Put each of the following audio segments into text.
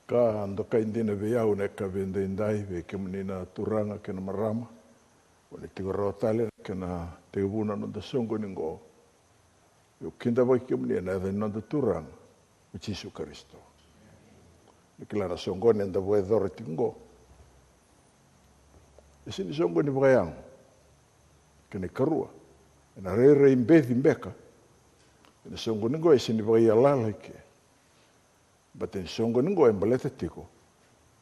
Ka andoka indina veau ne ka vende indai ve ke menina turanga ke na marama. O ne tigo raotale ke na te uvuna no da songo ningo. Eu kinda vai ke menina da no da turanga. O Jesu Kristo. Ne ke la songo ne da voi dore tingo. E sini songo ni vayang. Ke ne karua. E na re imbethi mbeka. E ne songo ningo e sini vai alala ke. Bate songo ningo e mbalete tiko.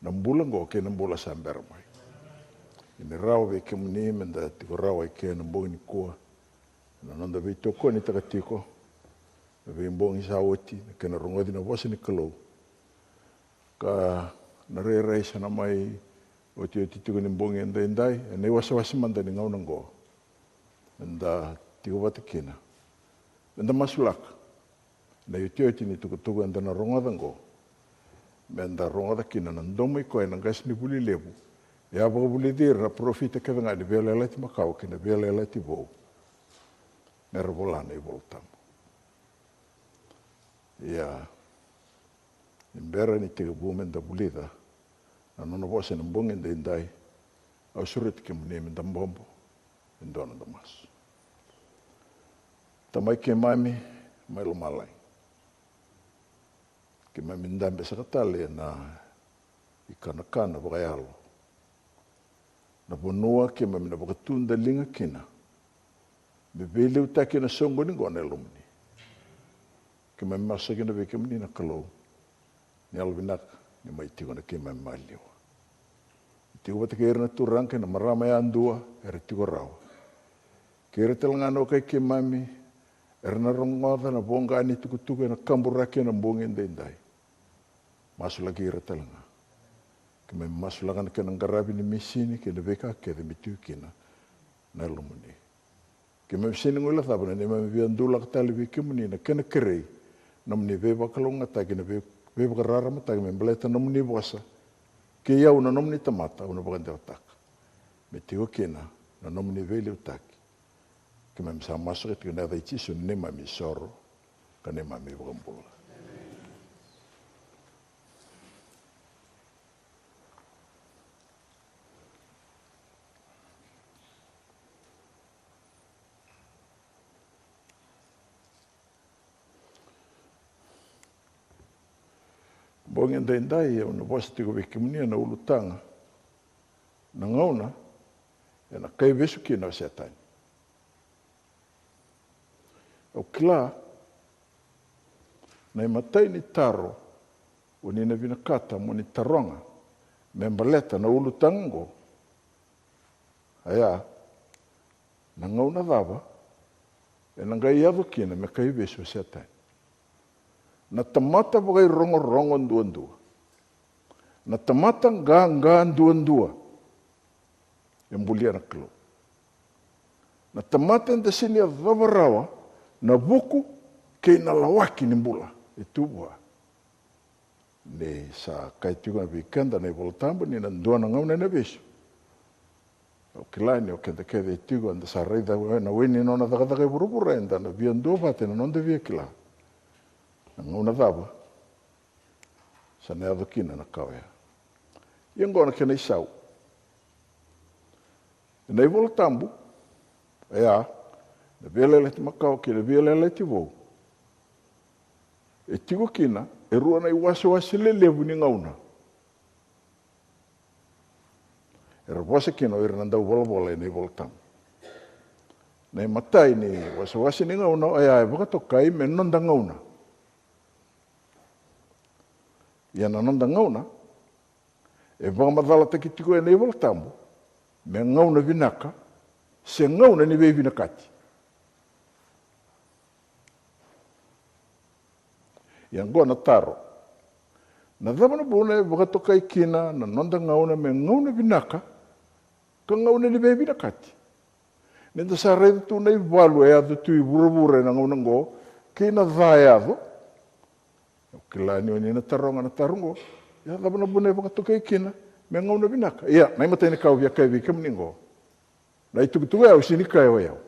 Na mbula ngo ke na mbula sambera mai. Ine rao ve ke muni menda tiko rao e ke na mbongi ni kua. Na nanda ve toko ni taka tiko. Na ve mbongi sa oti. Na ke na rongodi na wasi ni kalou. Ka na re sana mai oti oti tiko ni mbongi enda endai. E ne wasi manda ni ngau na ngo. Menda tiko wate kina. Menda masulaka. Na oti ni tuku enda na rongoda ngo. Menda rongoda kina na ndomo iko e na gas ni buli lebu. E a baka buli dir na profita ke venga ni vela elati makau ke na vela elati vou. Nera volana i voltamu. Ia imbera ni tega menda bulida. Na nono vose na mbongi nda indai. Au surit ke mune menda mbombo. Indona da mas. Tamai ke mami mai lo malai. Ke mami ndambe sakatale na ikana wakayalo. Na ponua ke mami na wakatunda linga kina. Bebele utake na songo ni gona lumni. Ke mami masake na veke mni na kalou. Ni alvinaka ni maitigo na ke mami maliwa. Tigo wate ke na turanke na marama ya andua ere tigo rao. Ke ere talangano kai ke mami ere na rongoda na bonga ani tukutuku na kamburake na mbongi ndai. Masulagi ira talanga. Ke me masulaga ke na ngarabi ni misini ke na veka ke de mitu kina na lumuni. Ke me sini ngula thaba ne me viandula tali veke muni na kena kerei na muni veva kalonga ta ke na veva karara mata ke me bleta na muni wasa. Ke ia una nomni tamata una bagande otaka. Me tigo kina na nomni vele utaki. Ke me msa masure ke na daichi su ne mami soro ka ne mami vambula. Bongi ndai una vosi tiko veke muni na ulutanga. Na ngauna e na kai vesu ki na setani. O kila na matai ni taro o ni na vina kata mo ni taronga me mbaleta na ulutango. Aya na ngauna dava e na ngai avo kina me kai vesu setani. Na tamata bagai rongo ndua. Na tamata nga ndua. Yang mulia na kelo. Na tamata nda sini a vavarawa na buku ke na lawaki ni mbula. Itu bua. Ne sa kaitigo na vikenda na voltambo ni na ndua na ngauna na besu. O kilani o kenda kede itigo anda sa reida na weni nona daga burubura enda na viandua vate na nonde via kila. Nguna dava sa ne avakina na kawea. Ia ngona ke nei sau. Nei voltambu, ea, na vialele te makau ki na vialele te vou. E tigo kina, e rua nei wasi lelevu ni ngauna. E rawase kina o iranandau vola nei voltambu. Nei matai ni wasi ni ngauna, ea e wakatokai me nonda ngauna. Ia na nanda ngauna, e whangamadhala taki tiko e nei voltambu, me ngauna vinaka, se ngauna ni vei vinakati. Ia ngoa na taro. Na dhamana bona e wakatokai kina, na nanda ngauna me ngauna vinaka, ka ngauna ni vei vinakati. Nenda sa reida tu nei walu e adu tui vura na ngauna ngo, kina dhae adu, kilani o nina taronga na tarungo, ia dhamana bona e wakatokai kina, me ngauna vinaka. Ia, nai matai ni kau via kai vika mningo. Nai tukutuku au sini kai o iau.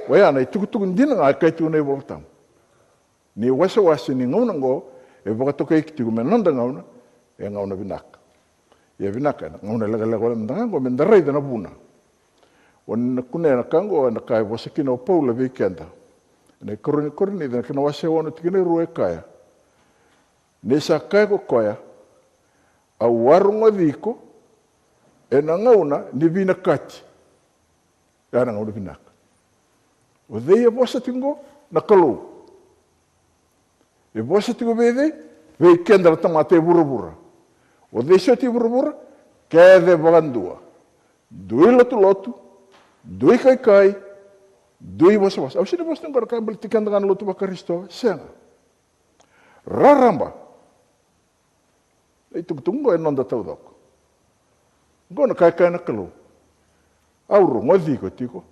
Waya, nai tukutuku ndina ngai kai tu nei voltam. Ni wasa ni ngauna ngo, e whakatoka iki tiku me nonda ngauna, e ngauna vinaka. Ia vinaka, ngauna lega ole mdangango, me ndarai dana buna. O na kune na kango, na kai wasakina o paula vikenda. Na koroni, dana kina wase ono tikina rua e kaya. Nesa kai ko koia, a warunga viko, e na ngauna ni vina kati. Ia na ngauna vinaka. O dhei e wasa tingo, na kalou. E wasa tingo vei kenda ratama te vura. O dhei so te vura, kaya dhe vagandua. Dui lotu, dui kai, dui wasa. Au sini wasa tingo kai bali tikanda kan lotu bakaristo, senga. Raramba. E tungo e nonda tau doko. Ngo na kai na kalou. Auru, ngozi ko tiko.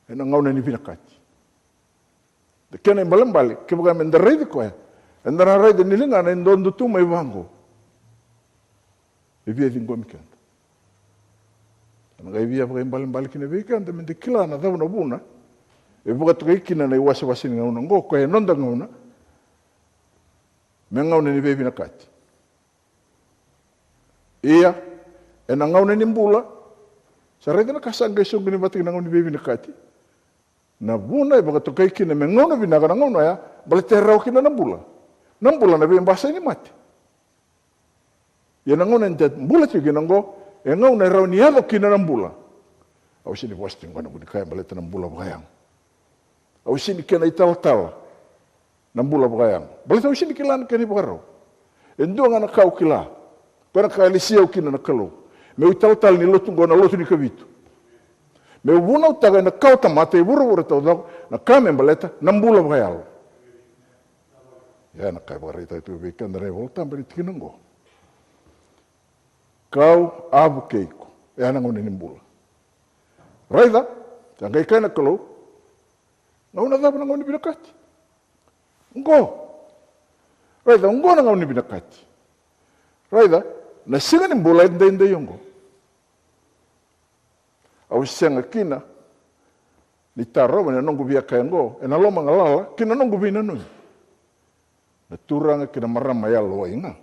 E na ngauna ni vina kati. De kena mbali, ke bukan mendarai de koe. Endara rai de nilinga na ndondo tu mai wango. E via dingo mikanda. Ana gai via bukan mbali kina vikanda mende kila na dau na buna. E buka tuka ikina na iwasa wasini ngauna ngo koe nonda ngauna. Me ngauna ni vina kati. Ia, e na ngauna ni mbula. Sarai de na kasanga isungu ni batik na ngauna ni vina kati. Na buna e baka tokai kina me ngauna vinaka na ngauna ya, bala te rau kina nambula. Nambula na vien basa ini mati. Ya na ngauna nte mbula tiu kina ngo, e ngauna e rau ni alo kina nambula. Au sini posting wana budi kaya bala te nambula bakayang. Au sini kena ital-tal, nambula bakayang. Bala te au sini kilan kena bakarau. E ndua ngana kau kila, kena kaya lisiau kina na kalau. Me ital-tal ni lotu ngona lotu ni kavitu. Me wuna utaga na kau tamata e vura tau dau na kame baleta na mbula bakayalo. Ya na kai bakarita itu weekend na volta bali tikinango. Kau abu keiko e ana ngone ni mbula. Raida, tangai kai na kalau ngauna dau na ngone binakati. Ngo. Raida ngo na ngone binakati. Raida na singa ni mbula ende yongo. Au senga kina, ni taro na nongu via kayango, e na loma ngalala, kina nongu vina nui. Na turanga kina marama ya loa inga.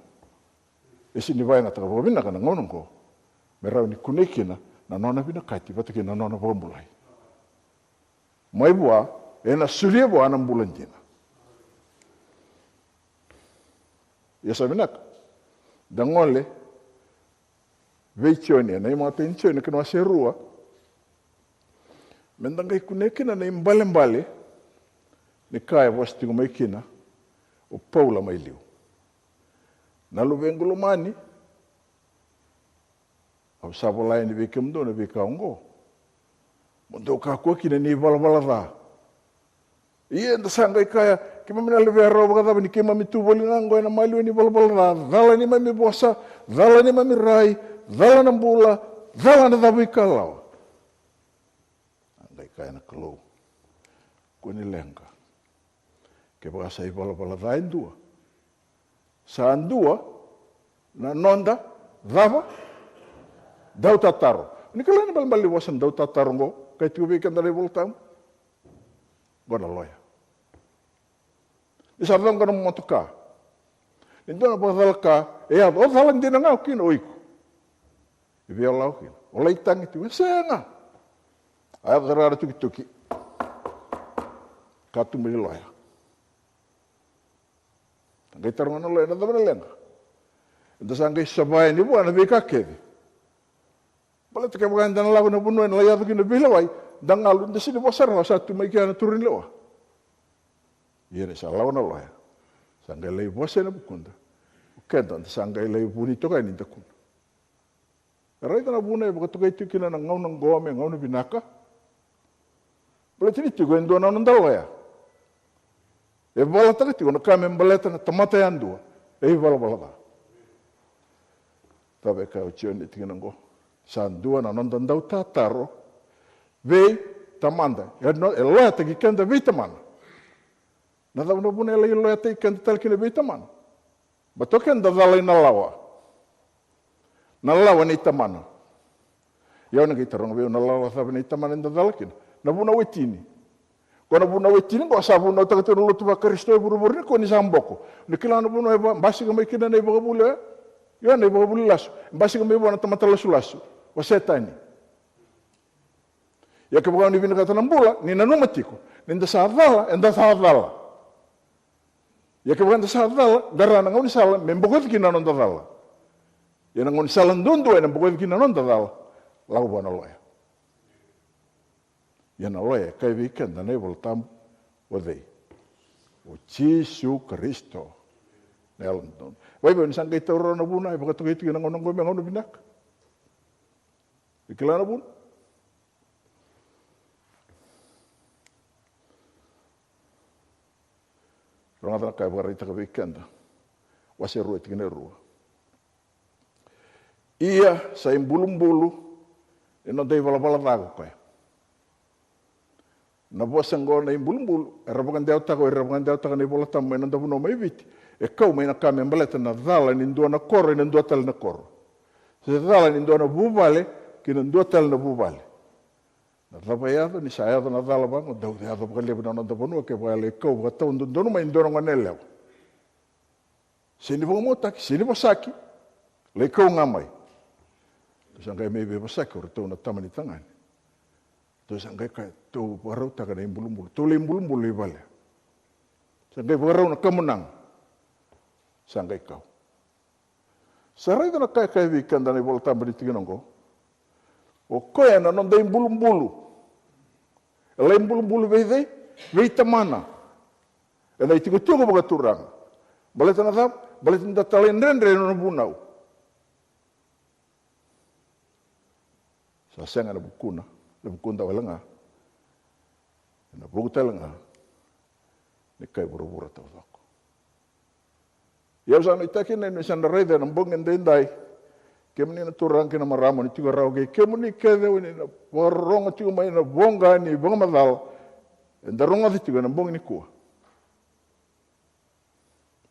E sini vai na taka vina kana ngonongo. Merau ni kune kina, na nona vina kati, vata kina nona vambulai. Mai bua, e na suria bua anam bulan jina. Ya sa vinak, dangole, veichioni, na ima penchioni, kina waserua, mendangai kunekina na imbale ni kaya wasti ko mai kina o paula mai liu na luvengulo mani au sabolai ni vikemdo na vikaongo mondo ka ko kina ni balbala da ia nda sangai kaya kima mina levero bagada ni kima mitu bolingango na mali ni balbala da dala ni mami bosa dala ni mami rai dala na mbula dala na davikala kaya na kalau kuni lenga ke bahasa ibala dain dua saan dua na nonda dava dau tataro ni kala ni bali wasan dau tataro ngo kai tu weekend dari voltam gona loya ni sabang kono motoka ni dona bazalka e o zalan dina ngau kin oiku ibi Allah kin olai tang itu senga Ayah terada tuki katu mili loya. Tangkai tarungan loya nanda mana lenga. Enta sangkai sabai ni buana beka kedi. Bala tekai bukan dan lagu na bunuan laya tuki na bilawai. Dangalu enta sini bosar lah satu mai kia na turin loa. Iya ni salau na loya. Sangkai lay bosar na bukunda. Kenta enta sangkai lay buni tokai ni takunda. Rai tana bunai baka tokai tuki na ngau nang goame ngau na binaka. Bala tini tigo endo na nandalo ya. E bala taka tigo na kame mbaleta na tamata yandua. E bala da. Tabe ka uchio ni tigo nango. Sandua na nandandau tataro. Vei tamanda. E loya taki kenda vei tamana. Na dau na bune lai loya taki kenda talkina vei tamana. Batoken da dalai na lawa. Na lawa ni tamana. Iau na kita ronga veo na lawa sabi ni tamana nda dalakina. Na buna wetini. Kona buna wetini ko sabu no taka tero lotu ba Kristo e buru ni ko ni samboko. Ni kila no buno e basi ko mai kina nei bagabule. Yo nei bagabule lasu. Basi ko mai bona tamata lasu. O setani. Ya ke bagani bina kata nambula ni nanu matiko. Ni nda sadala enda sadala. Ya ke bagani sadala garana ngoni sala membogo kina non dadala. Ya ngoni sala ndundu e membogo kina non dadala. Lagu bona loya. Ya na loya kai weekend na nei voltam o dei. O Jesu Kristo. Nelon. Wai ben sangai toro na buna e bagato itu na ngono ngome ngono binak. Ikilana bun. Rongata kai barita ka weekend. Wase ruwa tingene ruwa. Ia sa imbulu-mbulu ino dei bala-bala tago kai. Na bosango na imbulu-mbulu erabakan deu tako nei bola tamu ina dabu no mai viti. E kau mai na kame mbaleta na dhala ni ndua na koro ina ndua tal na koro. Se dhala ni ndua na bubale kina ndua tal na bubale. Na dhaba yado ni sa yado na dhala bango dau yado baka lebu na nanda panua ke bale kau baka tau ndonu mai ndona nganeleo. Sini baka motaki, sini pasaki. Le kau ngamai. Sangkai mei be pasaki ora tau na tamani tangani. Tu sangkai kai tu barau taka na imbulu-mbulu. Tu le imbulu-mbulu i bale. Sangkai barau na kamunang. Sangkai kau. Sarai na kai weekend na ibola tambani tiginongo. O koe na nonda imbulu-mbulu. Ela imbulu-mbulu vei tamana. E na itigo-tigo baka turang. Baleta na thap, baleta na talen rendre na bunau. Sa senga na bukuna. Na bukunda walanga. Na bukutalanga. Ni kai bura-bura tau thako. Iau sana itaki na ino sana reide na mbongen dendai. Kemuni na turang kina maramo ni tiga rau ke. Kemuni kedeu ni na waronga tiga mai na bonga ni bonga madal. Enda ronga di tiga na mbongi ni kua.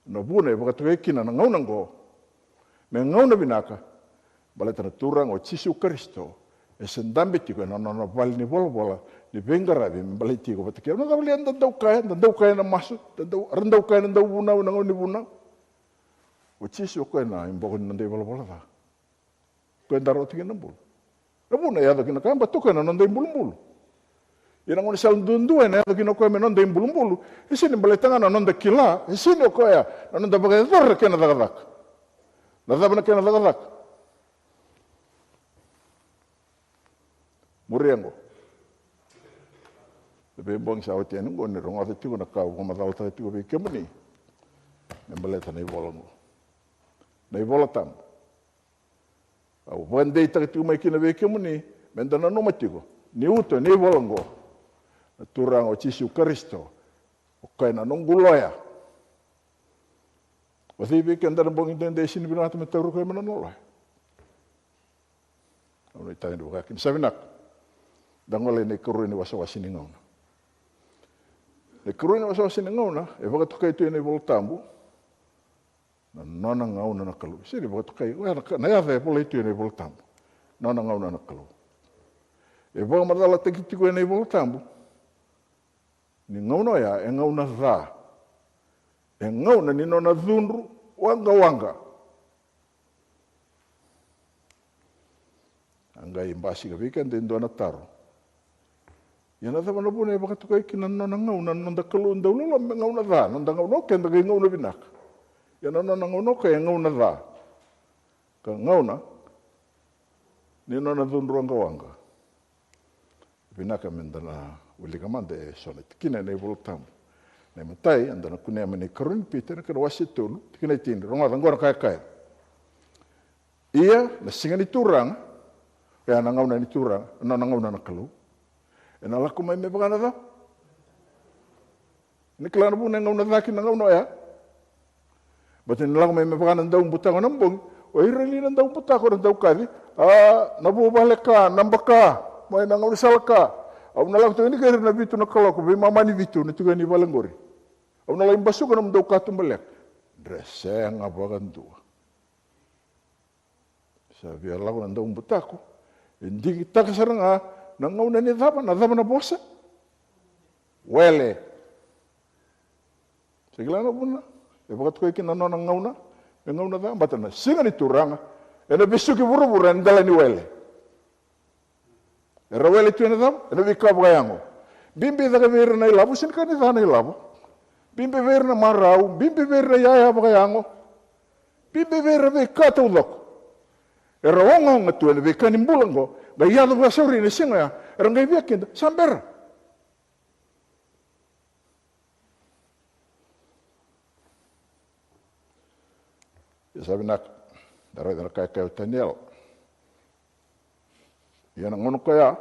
Na bune baka tuwe kina na ngaunango. Me ngauna binaka. Baleta na turang o Jesu Kristo. E sendambe tiga na bali ni bola-bola. Ni bengarabi mbali tiga bataki. Na tabali anda dau kaya na masu. Rendau kaya na dau bunau na ngauni bunau. O Jesu koe na imbogo ni nandai bola-bola ta. Koe ndaro tiga na bulu. Na buna yado kina kaya batu koe na nandai bulu-bulu. Ina ngoni sal ndundua na yado kina koe me nandai bulu-bulu. Isi ni mbali tanga na nanda kila. Isi ni o koe ya. Na nanda bagai dhorra kena dhagadak. Na dhabana kena dhagadak. Muriango. Tapi bang sa oti anu ngoni ronga tigo na kau ngamadal ta tigo be kemuni. Mbali ta nei bolango. Nei bola tam. Au bandei ta tigo mai kina be kemuni. Mendana no matigo. Ni uto nei bolango. Na turang o Jesu Kristo. O kai na nonguloya. Wasi be kenda na bong intende sini binata me tauru kai mananola. Au nei tain do kakin sabinak. Dangole ne kuruni wasa-wasi ni ngauna. Ne kuruni wasa-wasi ni ngauna, e baka tukai tu ne voltambu. Na nona ngauna na kalu. Sini baka tukai, na ya ve pole tu ne voltambu. Nona ngauna na kalu. E baka madala tekitiko ne voltambu. Ni ngauna ya e ngauna dha. E ngauna ni nona dhunru wanga. Anggai mbasi ka weekend ndo na taro. Yana tha mana bune baka tukai kina nona ngauna nanda kalu nda ulula ngauna dha. Nanda ngauna ke nda ngauna binak. Yana nona ngauna ke ngauna dha. Ka ngauna ni nona dhunru wanga. Binaka mendana ulikamande sonat. Kina nei voltambu. Nei matai andana kune amane karun pita na kana wasitulu. Kina itini ronga ngora kaya. Ia na singa ni turang. Ya na ngauna ni turang. Na ngauna na kalu. E na laku mai me pakana tha. Ni kelana puna ngauna tha ki na ngauna ya. Bati ni laku mai me pakana ndau mbutako na mbongi. O irali na ndau mbutako na ndau kathi. Na bubale ka, nambaka. Mai na ngauna salaka. Au na laku tuka ni kere na vitu na kalako. Bai mamani vitu na tuka ni valengori. Au na laku mbasuka na mdau katu mbalek. Dreseng apa kantua. Sabi alaku na ndau mbutako. Indiki taka saranga. Na ngauna ni dhaba na bosa. Wele. Segilana puna. E wakato koe kina nona ngauna. E ngauna ta batana. Singa ni turanga. E na bisuki buru-buru en dala ni wele. E ra wele tuena tam. E na vika wakayango. Bimbi daga vera na ilabu. Sinika ni thana ilabu. Bimbi vera na marau. Bimbi vera na yaya wakayango. Bimbi vera vika tau loko. E ra wonga tuena vika ni mbulango. Ga iado wasauri ni singa ya. E ra ngai via kinda. Sambera. Ya sabi nak darai dana kai o Daniel. Ia na ngono kaya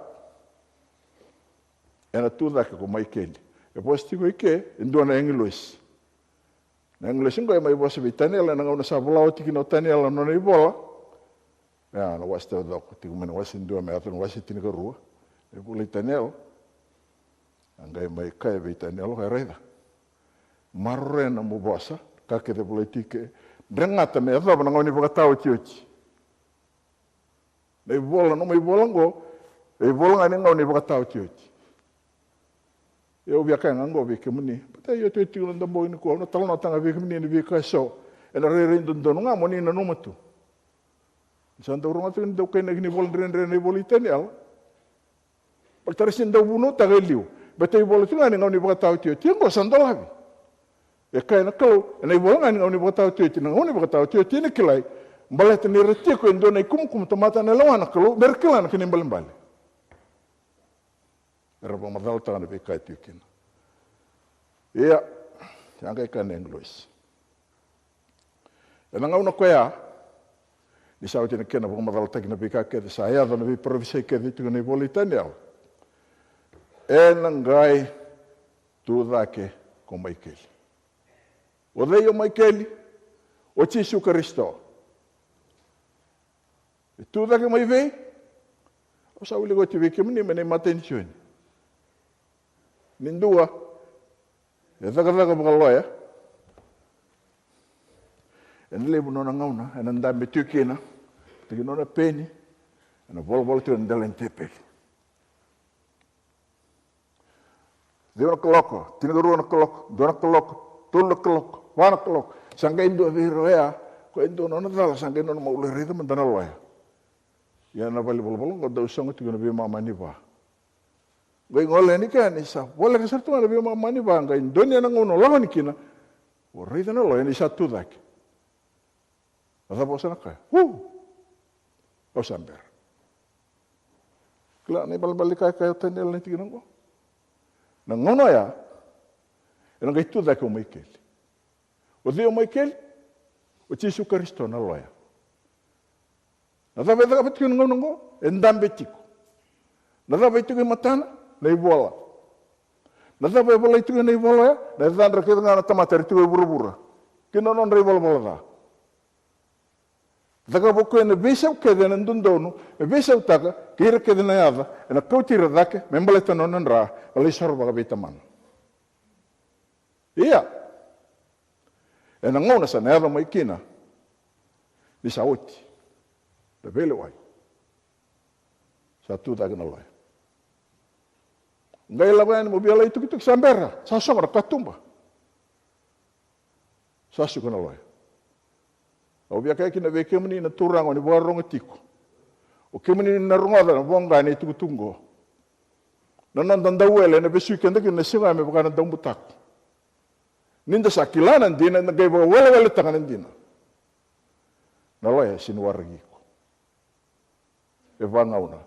ena tuda ka ko mai keli. E posti ko ike ndo na English. Na English ngo mai bosa bi Daniel na ngona sa bola tiki no Daniel no nei bola. Ya no wasta do ko tiki mena wasi ndo me atun wasi tini ko rua. E bola Daniel. Angai mai kai bi Daniel ka reda. Marre na mo bosa ka ke de politike. Drengata me ava na ngoni pakatau tiochi. Nei bola no mai bola ngo, ei bola ngani ngoni pakatau tiochi. Eu via ka ngango vi ke muni. Pata yo te tio nda mo ni ko no talo na tanga vi ke muni ni vi ka so. E na re ndo no nga moni na no matu. Santa urunga tu ndo ke ni bola dren ni bola Daniel. Pata resin do buno ta geliu. Bete bola tu ngani ngoni pakatau tiochi ngo sandolavi. E kai na kau, e nei wanga ni ngoni botau tiochi, na ngoni botau tiochi ni kilai, mbale te ni retiko endo nei kum tomata na lawa na kau, berkila na kini mbale. E rapa madal tanga na kai tiochi na. Ia, tianga i kane English. E na ngauna koea, ni sao tine kena pako madal taki na kai kete sa eada na vi provisei kete tuku nei boli Daniel. E na ngai tuudake ko mai keli. O dei o Michaeli, o Jesu Kristo. E tu da ke mai vei, o sa uli go te vei ke mani mene matensioni. Nindua, e daga mga loya, e nile mo nona ngauna, e nanda me tukina, tiki nona peni, e na bolo tu ndala ntepeli. Deo na kaloko, tinagaru na kaloko, do na kaloko, tolu na kaloko, wana kaloko. Sangga indo viro ya, ko indo no na dala sangga no maule rida mandana loya. Ya na bali bolo ngo do songo tigo na bi mama ni ba. Ngai ngole ni kan isa, wala ke sartu na bi mama ni ba ngai Indonesia na ngono lawan ni kina. O rida na loya ni satu dak. Asa bosa na ka. O samber. Kla ni bal kai tenel ni tigo ngo. Na ngono ya, ena ngai tu dak o Michael. O Dio Michael, o Jesu Kristo na loya. Na dava dava pati ngono ngo, endambe tiku. Na dava itu matana, na ibola. Na dava ibola itu na ibola, na dandra ke ngana tamata itu buru-buru. Kino non re ibola da. Daga boko na besau ke na ndundono, e besau taka, kira ke na yava, na kautira dake, membale tono nra, ali sorba beta man. Ia. E na ngona sa neva mai kina. Ni sauti. Da vele wai. Sa tu daga na loya. Ngai lawan mo biala itu kitu sambera, sa songra katumba. Sa su kana loya. O bia kai kina veke mani na turango ni borongo tiko. O ke mani na rongoda na bonga ni tu tungo. Na nan dawele na besu kenda kina singa me baka na dambutak. Ninda sakilanan dina na gay wala tanganan dina. Na loya sinwargi ko. E vangauna.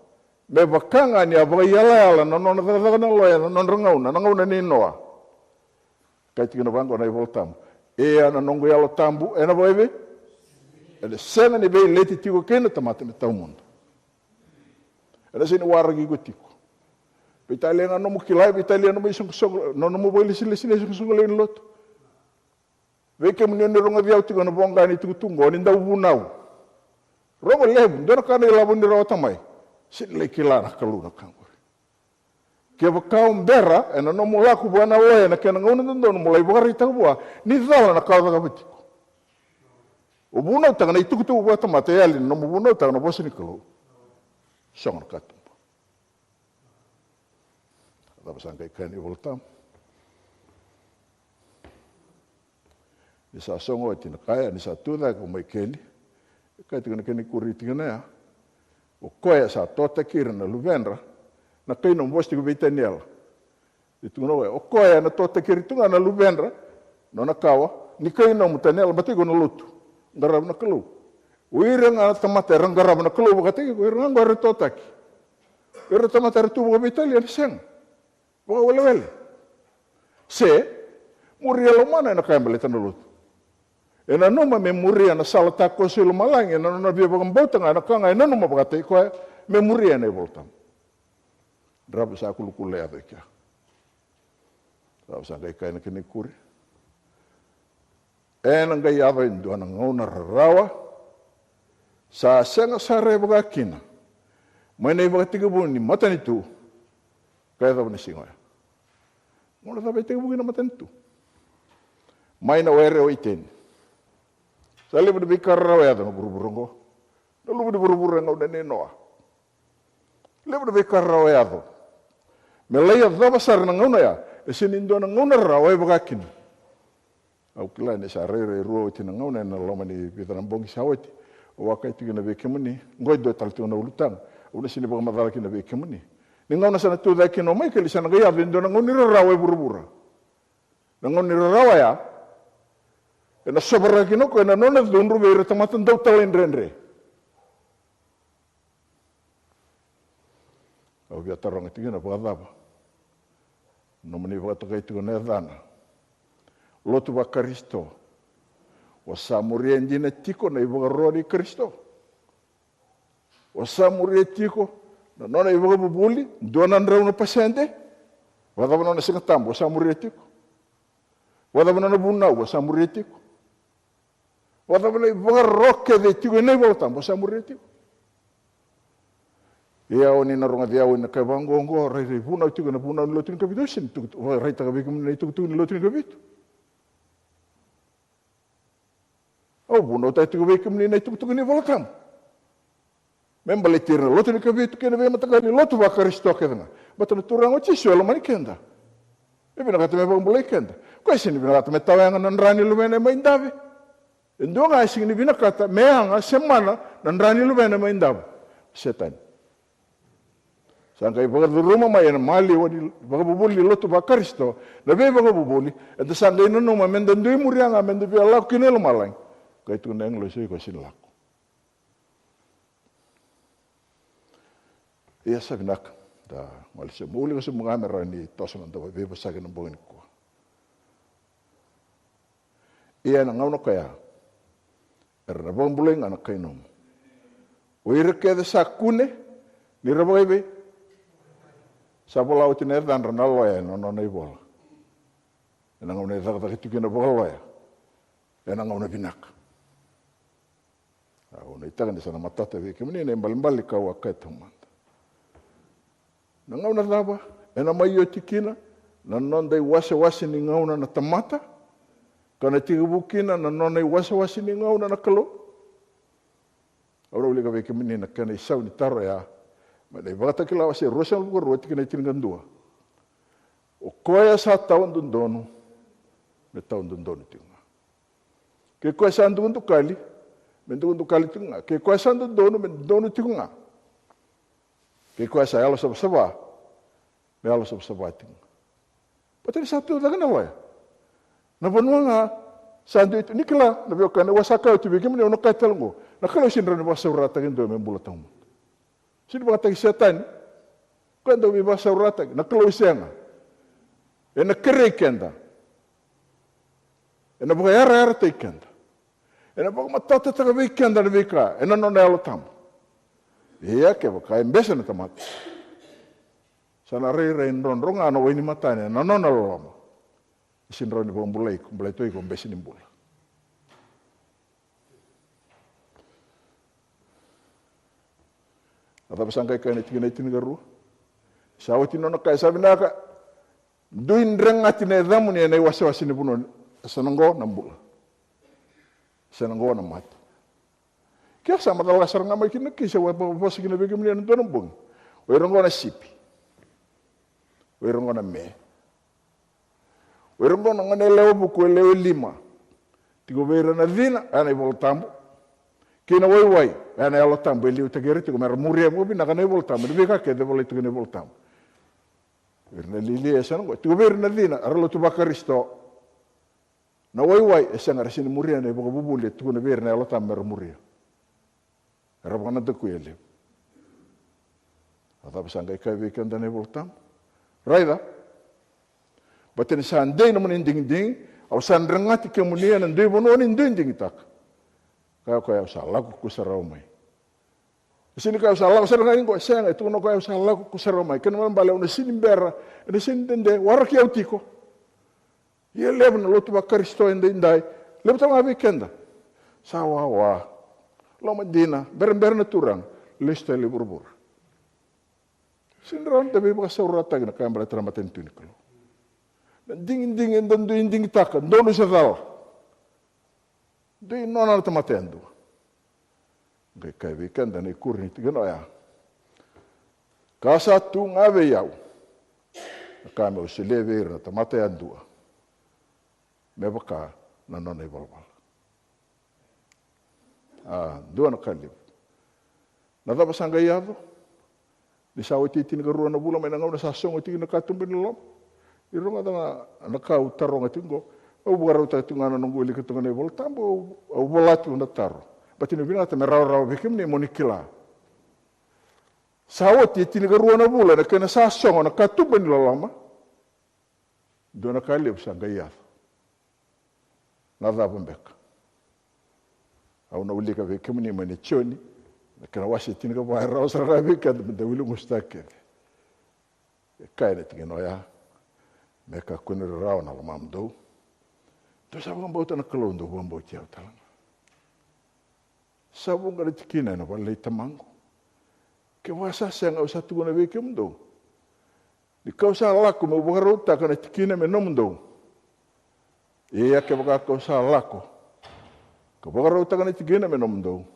Me bakanga ni abayala na non na loya non rangauna ni noa. Kai tina bango na voltam. E ana nongo yalo tambu e na boive. Ele sena ni be leti tiko kena tamate me tau mundo. Ele sini wargi ko tiko. Italiana no mukilai Italiana no isong no mo boile sile isong len lot. Veke munyo ni ronga viau tiko no bonga ni tiko tungo ni ndau bunau. Rongo lebu ndona kana ilabu ni rawa tamai. Sile kilana kaluna kangor. Ke bakau mbera ena no mulaku bwana we na kena ngona ndo no mulai bogari tabua ni dala na kawa ga bitiko. O bunau tanga ni tiko tu bota material no mo bunau tanga no bosini kalo. Songa katumba. Ada pasang kai kani voltam. Ni sa songo tina kaya ni sa tuda ko mai keli. Kai tina keni kuri tina ya. O koia sa tota kira na luvenra. Na kaino mbosti ko vita niela. Itu no o koia na tota kiri tunga na luvenra. No na kawa ni kaino mutanela batiko no lutu. Ngarab na kalu. Uira nga tamata rangarab na kalu bakati ko ira ngore totaki. Ira tamata tu ko vita li seng. Wa wala. Se muria lo mana na kaya balita no lutu. Ena numa me muria na sala tako silo malang ena na bia bagam bauta nga na kanga ena numa bakati ko me muria na voltam. Drab sa kulukule ado kia. Drab sa kai na kini kuri. Ena ngai ado indu ana ngona rawa. Sa senga sare baga kina. Maina ibaga tiga buni matani tu. Kaya tabu ni singoya. Ngola tabu tiga buni matani tu. Maina were o iteni. Sa lebu de bikarra ya no buruburongo. No lebu de buruburongo de noa. Lebu de bikarra ya do. Melaya da basar na ngona ya. Esinindo na ngona rawa baga kina. Au kila ni sa rere ruo tina ngona na lomani bitaran bongi sawati. O wakai tigina bekemuni ngoi do taltu na ulutang. Una sini baga madala kina bekemuni. Ni ngona sana tu da kino mai kali sana gaya vindo na ngoni rawa burubura. Na ngoni rawa ya. Ena sobra kino ko ena nona dunru be tamatan dau talen renre. Au via tarong tigina baga no mani baga takai tigina dana. Lotu ba Kristo. O samuria ndina tiko na ibaga rori Kristo. O samuria tiko na nona ibaga bubuli dona ndrau na pasente. Wada nona singa tambo samuria tiko. Wada nona bunau samuria tiko. Wada ibaga roke de tiko na ibaga tambo samuria tiko. Ia oni na ronga dia oni ka bangongo rai bunau tiko na bunau lotin ka bidosin tu rai ta ka bikum na tu lotin ka bitu. Oh, buno tai tu wekem ni nai tu ni voltam. Membale tirna lotu ni kabitu kena be mata ni lotu ba Kristo kena. Batana turang o chiso lo mani kenda. E bina kata me ba mbole kenda. Ko sini bina kata me tawanga nan rani lu mena mai ndabe. Endo nga sing ni bina kata me anga semana nan rani lu mena mai ndabe. Setan. Sangkai baga rumah mai na mali wadi baga bubuli lotu ba Kristo. Na be baga bubuli. Enta sangkai no ma mendandui murianga mendu bi Allah kinelo malang. Kaya itu neng lo sih kau laku. Iya sabinak, dah Malaysia muli kau semua kamera ni tosan anda bebas saja nembongin ku. Iya nang ngau kaya, bong buling anak kainom. Uir kaya sakune, ni rabai be. Sapo laut ini dan renal ya, nono ibol. Nang ngau ni tak tak itu kena bol ya, nang ngau binak. Ona itaga ni sana matata vike muni ne mbalimbali ka wakati humanda. Na ngauna lava ena mai yo tikina na nonda i wase ni ngauna na tamata kana tigubukina na nonda i wase ni ngauna na kalo. Ora uli ka vike muni na kana isau ni taro ya. Ma dai bata kila wase rosa lugo roti kina tingandua. O koya sa taon dundonu me taon dundonu tinga. Ke koya sa ndundu kali mendu kali tunga ke kuasa dono tunga ke kuasa alo saba me alo saba tunga patri satu daga na wa na bonwanga sandu itu nikla na bio kana wasaka tu bigim ne ono katelgo na kalo sinra ne basa urata gindo me bulatang sin bata setan quando vi basa urata na kalo isenga ena kere kenda ena boga yara tekenda. Ena pok matata taka weekend na wika, ena no nelo tam. Ia ke baka embesa na tamat. Sana rei ronga no ini matane, na no lama. Isin roni bombulai, kumbulai toi kumbesi nimbula. Ata pasangkai kani tigina garu. Sawati no kai sabinaka. Duin rengatine damu ni ena wasi ni buno sanango nambula. Senanggo na mat. Kaya sama talaga sarang amay kinaki sa wapapos kinabigim niya ng tanong. Mayroon ko na sipi. Mayroon ko na me. Mayroon ko na nga nalawa buko, lewa 5. Tigo vera na dina, ana i voltambo. Kina wai, ana i alotambo, e liu takere, tigo mera muria mo bina kana i voltambo. Ni vika ke, devole tigo ni voltambo. Vera na lili e sana, tigo vera na dina, aralo tu bakaristo. Na wai, e sanga rasini muria na i boka bubuli, tigo na vera na i alotambo mera muria. Rabana te kuya liu. Ata pasanga i kai vika ndana i voltambo. Raida, batene sa andei na mani ding, au sa nrangati ke munia na ndui bono ni ndui ding taka. Kaya kaya sa laku kusarau mai. Sini kaya sa laku sarang ingo senga itu no kaya sa laku kusarau mai. Kena man bale una sini bera, una sini dende waraki au tiko. Ia leva na lotu ba Kristo ende indai. Leva tama vikenda. Sa wa. Loma dina, beren na turang, lista le burbur. Sinron tabi ba saurata na kaya bala tramaten tunikalo. Ding dan ding taka, dono sa dal. Dui non ana tamatendo. Gai kai vikenda ni kurni tigano ya. Kasa tu ngave yau. Kame usileve ira tamatendo. Me baka na nona ibalbal. Dua na kalib. Na daba sanga yado. Di sawo titi ni garua na bula mai na ngau na sasong titi na katumbi ni lom. Irunga tanga nakau taronga tingo. Au buara uta tungana nungu ili kutunga ni voltambo. Au volatu na taro. Bati ni bina tame rau bikim ni monikila. Sawo titi ni garua na bula na kena sasong na katumbi ni loma. Dua na kalib sanga yado. Na daba mbeka. Au na ulika bikim ni manichoni. Kena wasi tini ka buai rau sarara bika da wilu mustake. Kai na tingeno ya. Meka kune rau na lamam do. Tu sabu ngambau tana kalondo ngambau tiau talang. Sabu ngara tikina na wale tamango. Ke wasa senga usa tu na bika mdo. Di kau sa laku me bukaru ta kana tikina me nomdo. Ia ke buka kau sa laku. Ke bukaru ta kana tikina me nomdo.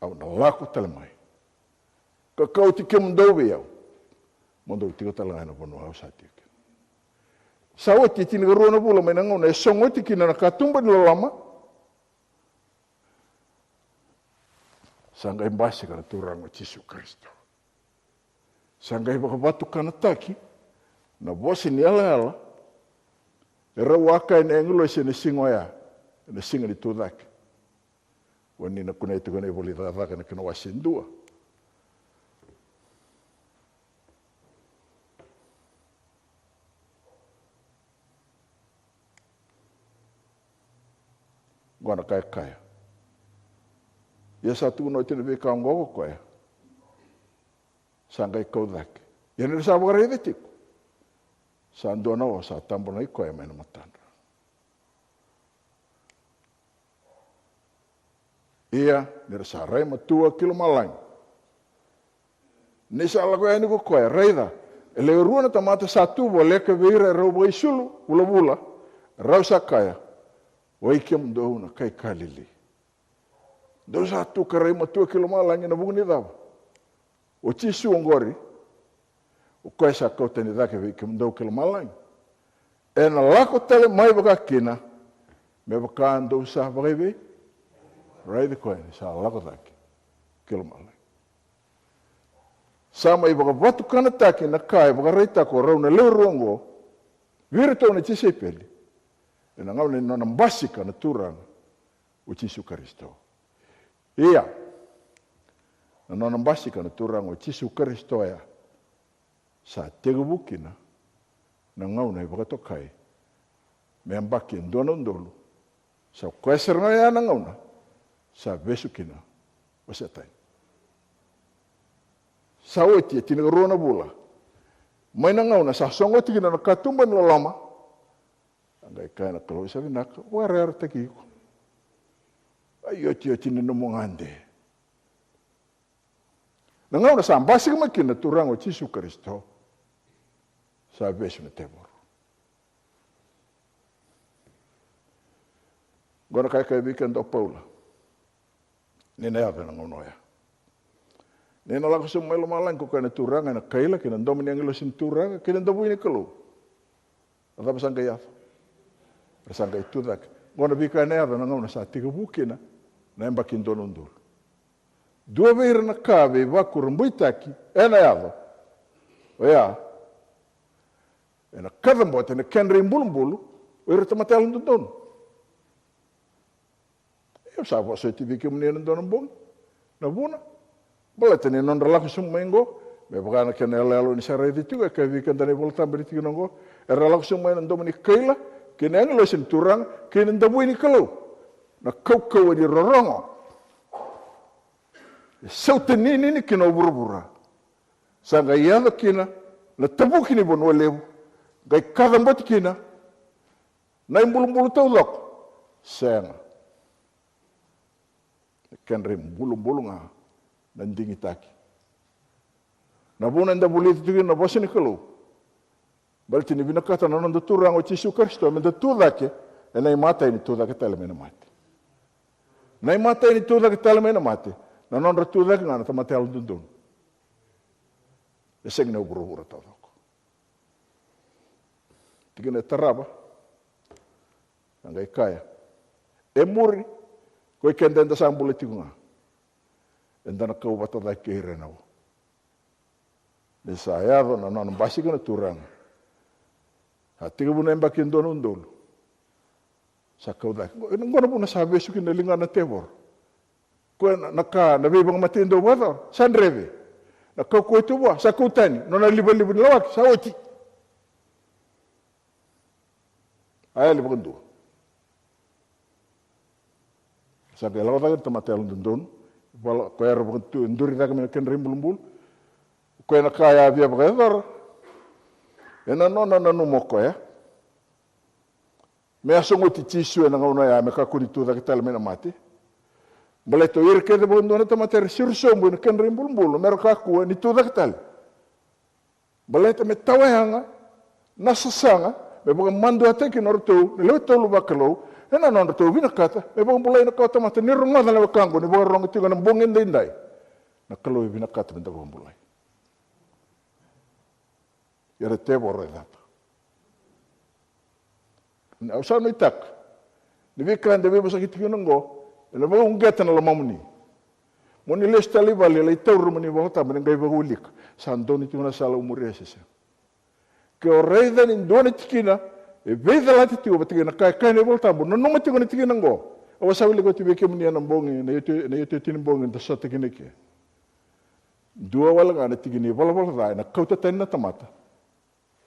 Au na laku talamai. Ka kau tike mdobe yau. Mondo tiko talangai na pono au sati. Sawa titi ni garua na bula mai na ngau na songo tiki na katumba ni lama. Sanggai mbasi kana turang o Yesu Kristo. Sanggai baka batu kana taki. Na bosi ni ala. Era waka ni engulo isi ni singoya. Ni singa ni tudaki. Wani na kuna itu kana iboli tawaka na kina wasindua. Gwana kaya. Ia satu no tino be ka ngogo koya. Sangai kaudak. Ia ni sa bogare detik. Sandona o sa tambona ikoya mena matanda. Ia ni sa rai matua kilo malang. Ni sa lagu ani ko koya reida. Ele ruana tamata satu boleh ke veira ro boi sulu bula rausa kaya. Waikem do na kai kalili. Do satu karai matua kilo malang na bugni dava. O tisu ngori. O koya sa kota ni dake waikem do kilo malang. E na lako tele mai baka kina. Me baka ando sa bagaibe. Raida koya ni sa lako dake. Kilo malang. Sama i baka watu kana taki na kai baka reita ko rau na leo rongo. Virto na tise peli. E na ngau ni nona mbasika na turang o Yesu Kristo. Ia. Na nona mbasika na turang o Yesu Kristo ya. Sa tegubukina. Na ngau na i baka tokai. Me ambaki ndono ndolu. Sa kueser na ya na ngau na. Sa besukina. Wasetai. Sa oti e tina rona bula. Mai na ngau na sa songo tina na katumba ni lama. Angai kai na kalau sabi naka warar takiko. Ai oti tina no mongande. Na ngau na sa ambasi makina turang o Yesu Kristo. Sa besu na temor. Gona kai weekend o Paula. Nina ya na ngau noya. Nena lako sa may lumalang ko kaya naturanga na kaila kinandomin ang ilo sinturanga kinandomin ni kalu. At tapos ang kaya. Rasang kaya tudak. ngona vika ne ava na ngona sa tiga bukina na emba kindono ndul dua veira na kave vakur mbuitaki ena ava oya ena kadambo te na kenre mbulumbulu oira tamatel ndon eu sa vo so tivi ke mne ndon mbong na buna bala tene non relaku sumengo me bana ke na lelo ni sare ditu ke vi ke ndane volta beriti nongo relaku sumen ndom ni keila ke na ngelo sin turang ke ndabu ni kalo na kau di rorongo sauteni ni kino burbura sanga yalo kina na tabu kini bon walebu gai kadambot kina na imbulu tawlok senga kenre bulu nga nandingi taki na bona nda bulit tugi na bosini kalo balti ni binakata na nda turang o Yesu Kristo me da tudake ena imata ini tudake tele mena mate na imata ini tudake tele mena mate na non tudake ngana tamate al dundun esegna uburu tawlok tigene taraba ngai kaya emuri ko kende nda sambule tigunga enda na kau bata da kere nau desa ya na non basi kana turang hatiga buna emba kindo ndol sakau da ngona buna sabe su kina linga na tebor ko na ka na be bang matindo wada sandreve na kau ko itu wa sakutani nona libu lawak sawoti aya libu sabe lawa da tamatel ndon wala ko yar bu nduri da men ken rimbul ko na kaya via bredor ena nona na no moko ya me asongo ti tisu na ngona ya me ka kuni tu da ketal mena mate boleto ir ke de bon dona tamater sirso bu ken rimbul mer ka ku ni tu da ketal boleto me tawanga na sasanga me bu mando ateki norto le to lu bakalo ena non to vina kata me bong bulai na kata mata ni ronga na kango ni bong ronga tiga na bongin dindai na kalau vina kata benda bong bulai yara te borre data na usah no itak ni vikran de bebo sakit kinongo na bong gata na lamamuni moni lestali vale le taur moni bota men ngai bagulik sandoni tuna sala umure sese ke orreida ni ndone tikina e veda lati tigo batige na kai ne volta bo no mati gona tige nango o sawi le goti beke mni na bongi na yote tin bongi da sote kine ke dua wala ngana tige ni wala da na kauta tan na tamata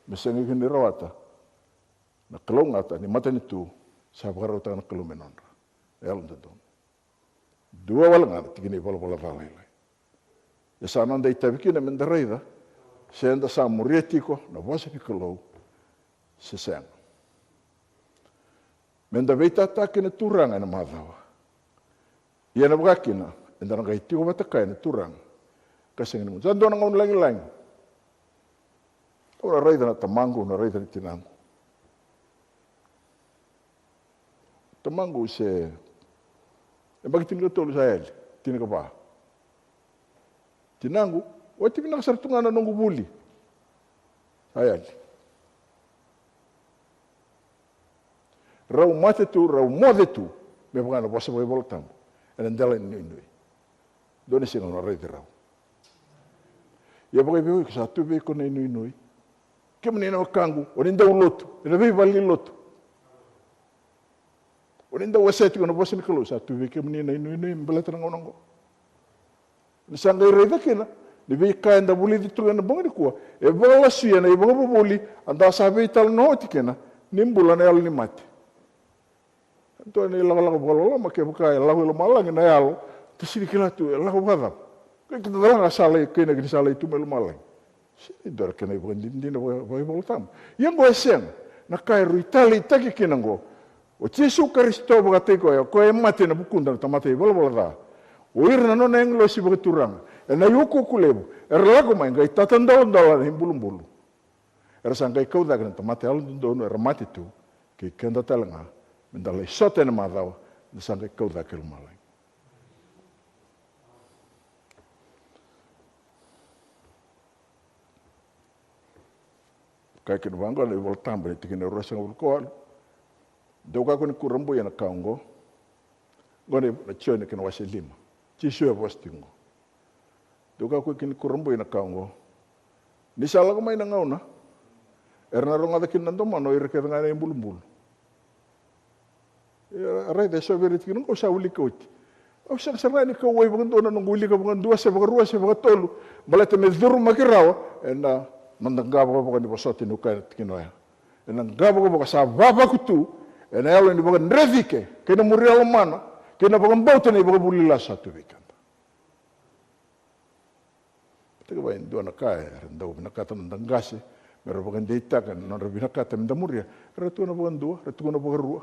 mesengi kini rawata na kalongata ni mata ni tu sabara ta na kalumenonra el ndo dua wala ngana tige ni wala da lai ya sanan dai tabiki na mendareida senda sa murietiko na vosa ni kalou sesang menda veita take na turanga na madawa ia na brakina enda ngai tiko batakai na turanga kaseng ni zando na ngon lang ora raida na tamangu na raida ni tinangu tamangu se e bagi tinga tolu sael tinga ba tinangu o tivina sartunga na nongu buli sael rau mate tu, rau mode tu, me pagana bosa boy voltam, ena ndala ni doni singa no rei rau. Ya boy be ko sa tu be ko nei nui, ke menina kangu, o ninda ulotu, ena be vali lotu. O ninda waseti ko no bosa ni kalo sa tu be ke menina nui mbelata ngongo. Ni sanga rei da kena, ni be ka enda buli di tu na bongi ko, e bola suya na e bola boli, anda sa be tal no tikena, nimbula na al ni mate. Então ele laga bola mas que buka lagu lo malang na yalo tisini kila tu lagu bada que kita dalang sala que na sala itu melu malang sini dor que na bondindina vai voltam yang go sen na kai ruitali taki kinango o Yesu Kristo bogate ko e mate na bukunda tamate bola da o irna no englo si boturang na yuko kulebu lagu mai ngai tatanda onda himbulu sangai kau da kan tamate al dono mate tu que kenda talanga mendalai sote na madau na sangai kau da kel malai kai ke vango le voltam bre tikine rosa ngul ko Doka ko ni kurambo yana kaungo. Ngone na chone kina wase lima. Chisue postingo. Doka ko kini kurambo yana kaungo. Ni sala ko mai na ngauna. Erna ronga da kinando mano irke ngane bulu-bulu. Arai de so verit kinu ko sa uli ko. O sa sarani ko way bang dona nung uli ka bang dua sa bang ruwa sa bang tolu. Balate me duru makirawa ena mandangaba ko ni posoti no ka kinoya. Ena ngaba ko sa baba kutu ena yalo ni bang revike kena muria mana kena bang bauta ni bang bulila satu weekend. Tega ba ndo na kaya ndo binakata ndangase mero bang deita kan no binakata ndamuria ratu na bang dua ratu na bang ruwa.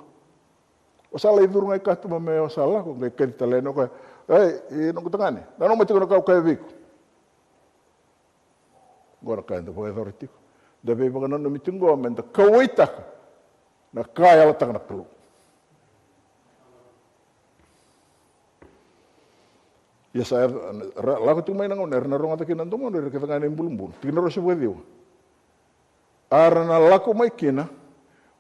O sala iduru ngai katu me o sala ko ngai kenta leno ko no kutangane na no mati ko ka ka viku gora ka ndo boe dortiko da be bagana no mitingo men da kawaita na kaya la takna klu ya sa la ko tumai nang oner na ronga takinan to mo re ka ngane bulumbul tinoro se bodio arana la ko mai kina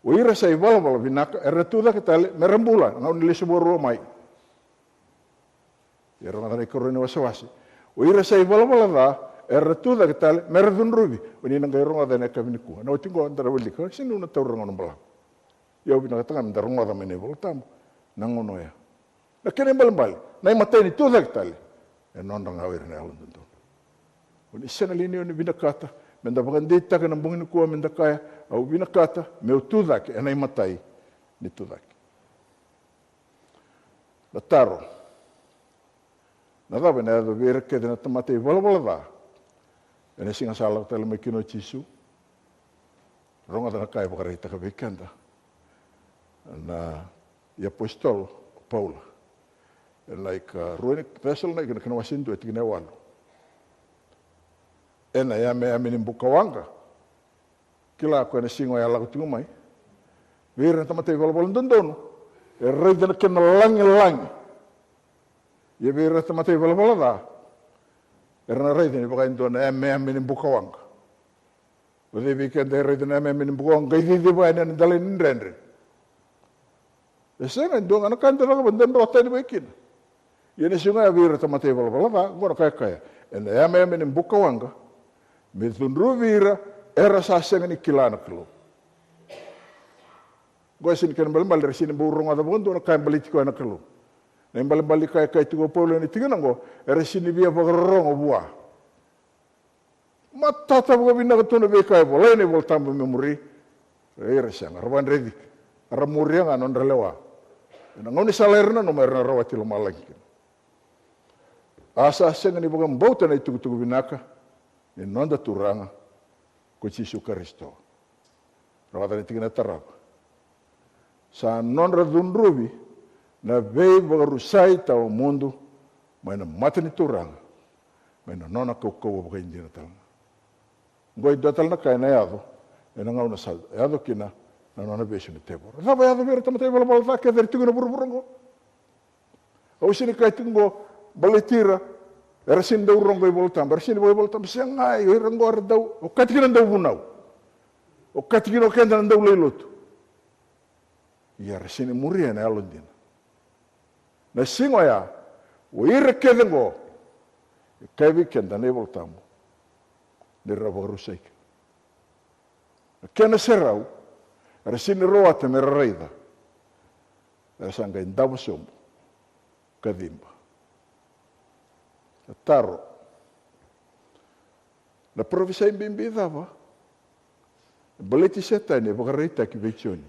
o ira sai bala binaka eratuda ketale merembula ngau nile seboro mai yero ngana korone wasawasi o ira sai bala da eratuda ketale meredun rubi oni nang gero ngada ne kabiniku na otingo andara wili ka sinu na tawro ngono bala yo binaka tanga ndaro ngada mene voltam nangono ya na kene bal nai mateni tuda ketale non dang awir ne alun tuntu oni sena lini oni binakata menda bagan dita kana bungin ko menda kaya au binakata meu tudak enai matai ni tudak lataro nada bena do ver ke na tamate bola va ene singa sala tele me kino chisu ronga da kaya bakare ta bekanda na ya apostol Paul like ruinik vessel na kana wasindu etikine walo ena ya me amini bukawanga kila ko na singo ya lagu tumai wir na tamate bol ndondono e reidana ken lang ye wir na tamate bol da erna reidana baka ndona me amini bukawanga wede weekend reidana me amini bukawanga idi di ba na dalin rendre esa na ndonga na kanta na bandan rota ni weekend ye ne singo ya wir na tamate bol da ngora kaya ena ya me amini bukawanga me tunru vira era saseng ni kilana kelo. Gua sini kan balik dari sini burung ada buntu nak kain balik kau nak kelo. Neng balik kai tu Paulo ni tiga nanggo era sini biar pakarong buah. Mata tahu bina ketuna bekai boleh ni bol tambah memori. Era siang arban redik. Ara muria ngan on relewa. Nangau ni salerna nomor rawat lo malagi. Asa seng ni bukan bautan itu binaka. Ni nonda turanga ko Yesu Kristo. Rawatan tingna tarap. Sa nonra dunrubi na vei bagarusai tau mundo maina matani turanga. Maina nona ko bagai indina tanga. Ngoi datal na kaina yado ena ngau na sal yado kina na nona besu ni tebor. Saba yado ver tamate bala ta ke ver tingna burburongo. Au sini kai tingo baletira erasin dau rongo boltam erasin boy boltam sengai rongo ardau o katikina dau bunau o katikina kenda dau leilot ya erasin muria na alondina na singo ya o ire kedengo kavi kenda ne boltam de raborusek kena serau erasin roata merreida erasanga indabo som kadimba taro na profesa imbimbi dava baleti setane bakarita ki vechoni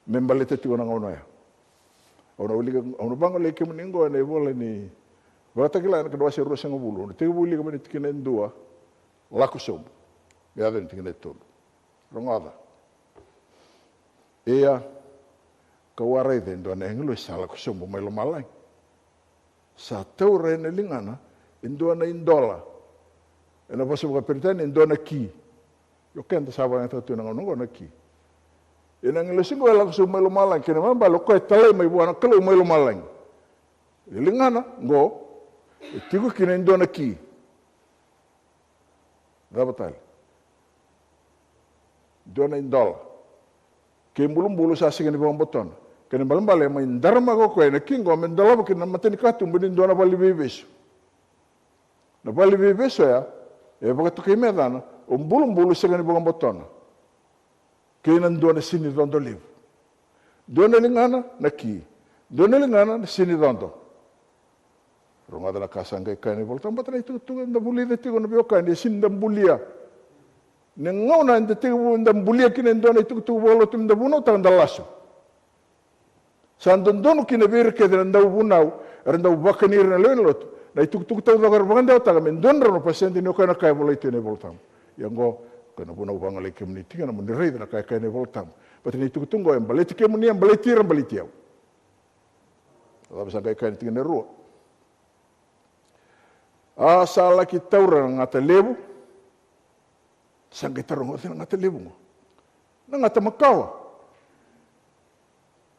membaleta ti ona ngona ya ona uli ona bango le ke mningo ne bola ni bata kila na kedua seru sengo bulu te buli ke menit kenen dua laku sob ya den tikene tolo rongada ia kaware den do na englo sala ku sob mai lo malai sa tau rene lingana indona indola ena posso buka pertene indona ki yo kenta saba na tatu na ngono na ki ena ngelo singo la so melo malang kena mamba lo ko tale mai buana kelo melo malang lingana ngo tigo kina indona ki da batal dona indola ke bulu sa sigani bang boton kene balambale mai ndarma go ko ene kingo men dalabo kina mateni katu mbini ndona bali bebeso na bali bebeso ya e baka to kime dana bulu sigani bang boton kena ndona sini dondo live dona lingana na ki dona lingana na sini dondo ronga dana kasanga kane voltam batana itu nda buli de tigo no bioka ni sinda bulia ne ngona nda tigo nda bulia kine ndona itu bolo tum nda buno ta nda laso sandon dono kine bir ke nda bunau nda bakanir na lelot na itu ta dagar banda ta men donra no pasente no kana kai bolo itu ne voltam yango kana bunau bangale kemni tinga na munire na kai ne voltam batana itu tungo em baleti kemni em baleti ram baletiau Aba sanga kai tinga ne ruo sala ki taura ngata lebu sanga tarongo sina ngata lebu na ngata makawa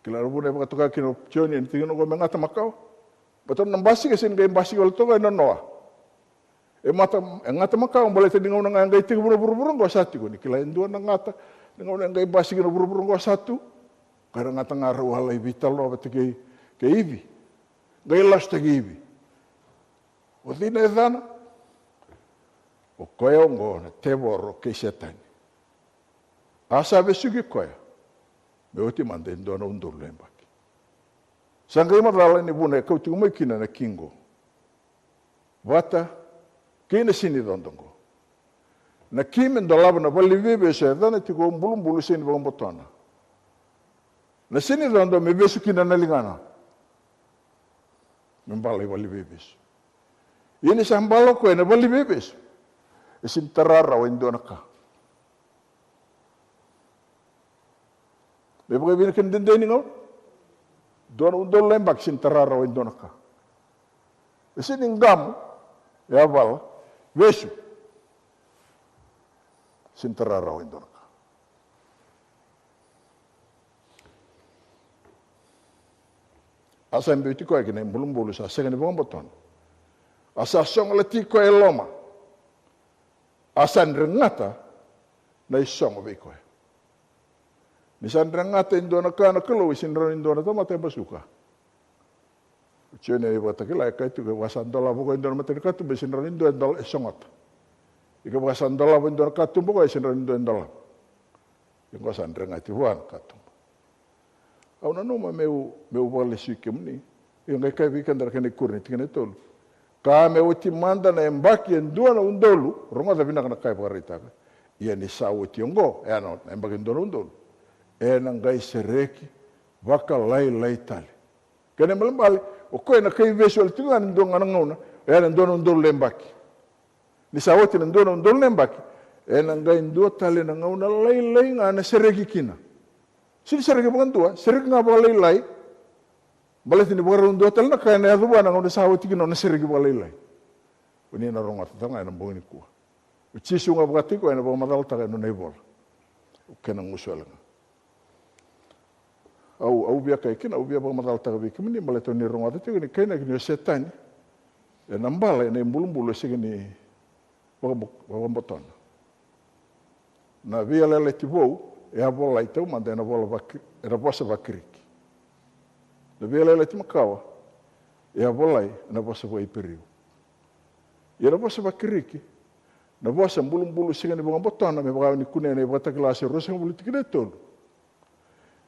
kila rubu ne baka kino choni en tinga ngo ngata makawa baton nambasi ke sin basi wal to no noa ngata makawa boleh tadi ngau ngai tinga buru-buru ngo satu ko ni kila endo na ngata ngau ngai basi ke buru-buru ngo satu karena ngata ngaru halai vital lo batike ke ivi ngai lasta ke ivi o dina dana o koe ngo na te woro ke setani asa besugi koe me oti mande ndona undur lembaki sanga ima dala ni bune kau tu mai kina na kingo wata kina sini dondongo na kimen dolaba na bali vive se dana ti ko bulu sini bang botona na sini dondo me besu kina na lingana membali bali vive ini sambalo ko ene bali bebes isin tarara wa indonaka be boy bin ken dende ni ngol don undol lembak sin tarara wa indonaka isin ingam ya bal besu sin tarara wa indonaka asa mbeti ko ekene bulu sa segene bon boton asa song leti ko eloma asan rengata na isong be ko ni san rengata indona kana kelo isin ron indona to mate basuka chene bata kila ka tu ke wasan dola bo indona mate ka tu besin ron indona dol esongot ika wasan dola bo indona ka tu bo isin ron indona dola yang wasan rengati wan ka tu au na no meu vale sikemni yang kai bikan dar kene kurni tikene tol kame uti manda na embaki endua na undolu ronga da bina kana kai parita ia ni sauti ngo no embaki undolu ngai sereki vaka lai tali kene malambali o ko na kai visual tinga ndonga ngona ndona undolu lembaki ni sauti na ndona undolu lembaki ngai ndua tali na ngona lai ngana sereki kina sini sereki bukan tua sereki ngaba lai balas ini bukan untuk hotel nak kena tu bukan orang desa awet kini orang serigi balai lai. Ini orang orang tu tak ada bangin kuah. Uci sungai berarti kau ada bang madal tak ada nebol. Kena ngusul. Au biar kau kena au biar bang madal tak biar kini balas tu ni orang tu kini kena kini setan. Nambal ini bulu segini bang boton. Na biar lele tibo ya bola itu mana na bola bakri, na bosa bakri. Na vela ela tima kawa e a volai na bosa vai periu e na bosa bakiriki na bosa bulu singa ni bonga botona me baga ni kunene bota klase rosa bulu tikine tolo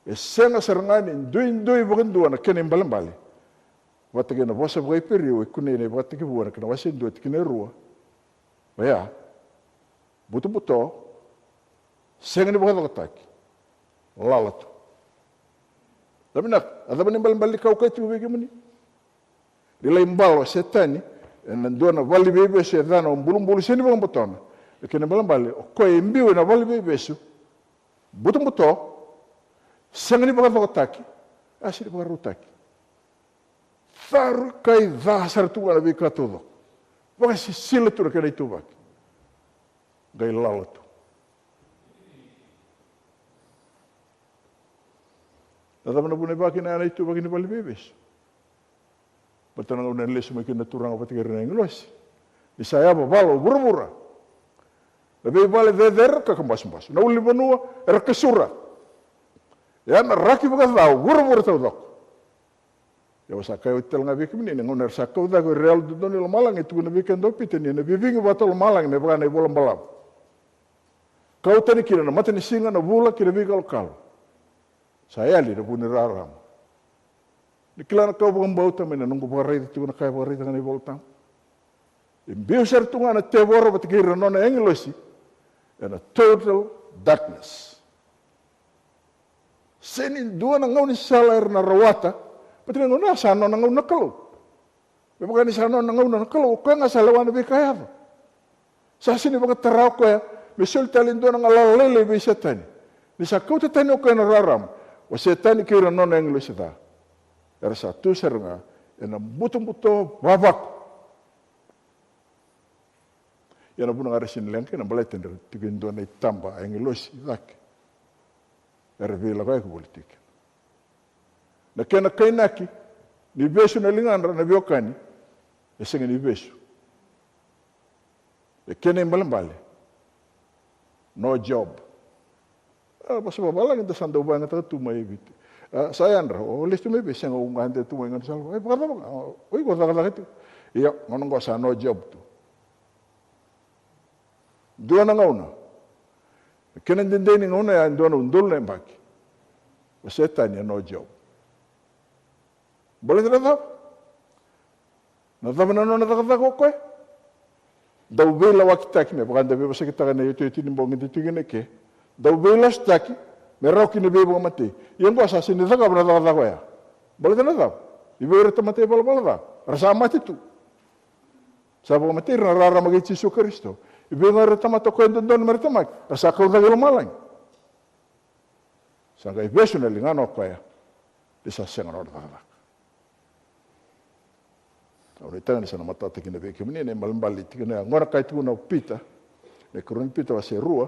e senga serngani ndui bogandua na kene mbalambali bota na bosa vai periu e kunene bota ki buana kana wase ndo tikine rua baya buto senga ni boga taki lalato tapi nak, ada mana balik kau kau bagaimana? Di lain balo setan ni, nandua na bali bebe setan on bulu sini bang boton. Kena balik, kau embiu na bali bebe su, butuh senga ni baga taki, asli baga rutaki. Thar kai dasar tu ana bika todo. Baga sila tu kena itu bak. Gai lalu tu. Nada mana bune baki na itu bagi ni bali bebes. Betul nak unen les mungkin naturang apa tiga renang los. Di saya balo buru-buru. Lebih balik veder ke kembas. Na uli benua era kesura. Ya na raki buka tau, wura tau dok. Ya wasa kai hotel ngabi kemini, ngoner sakau da ko real dudoni lo malang itu na weekend dopite ni na bivingi bato lo malang ne baka na bolam balam. Kau tani kira na mata ni singa na bula kira bigal kal. Saya li na puni raram. Nikila na kau bukan bauta mena nunggu barai itu na kai barai tangan ibol tam. Imbio ser tunga na teboro batikira nona engelosi. And a total darkness. Senin dua na ngau ni salar na rawata, pati ngau na sano na ngau na kalau. Baka ni sano na ngau na kalau, kaya nga salawan na bikaya ba. Sa sini baka taraw kaya, misul talin doon ang alalele ba setani. Ni sa kau tatani o kaya nararam, o setani kira nona English ita. Era sa tusar nga, ina buto-buto babak. Yan na po nang arasin lang kaya, nabalitin rin, tigin doon ay tamba, ay ngilos, itak. Era vila kaya ko politik. Na kaya na kay naki, ni beso na lingan ra na biokani, eseng ni beso. E kaya na yung malambali. No job. Basta babalang ito sanda ubang ito tumay ibit. Sayan ra, ulis tumay beso, ang ungan ito tumay nga salwa. Ay, pakata ba? Uy, kota ito. Iya, ngonong ko sa no job to. Dua na ngauna. Kena dindeni ngauna ya dua na undul na baki. Wasetan ya no job. Boleh tidak tahu? Nada mana no nada kata kok kue? Dau bela wakita kini, bukan dah bebas kita kan itu nimbong itu kini ke. Dau bela staki, merau kini bebas mati. Yang gua asasin itu kan berada kata kue ya. Boleh tidak tahu? Ibu itu mati bala tak? Rasa mati tu. Sabu mati rara magi Yesus Kristus. Ibu ngare tamato ko endo don merta mak asa ko da gelo malang sanga ibesu na lingano ko ya disa senga no da ora tanga sana mata te kine be kemini ne malambali tikene ngora kai tu na pita ne kurun pita wa se rua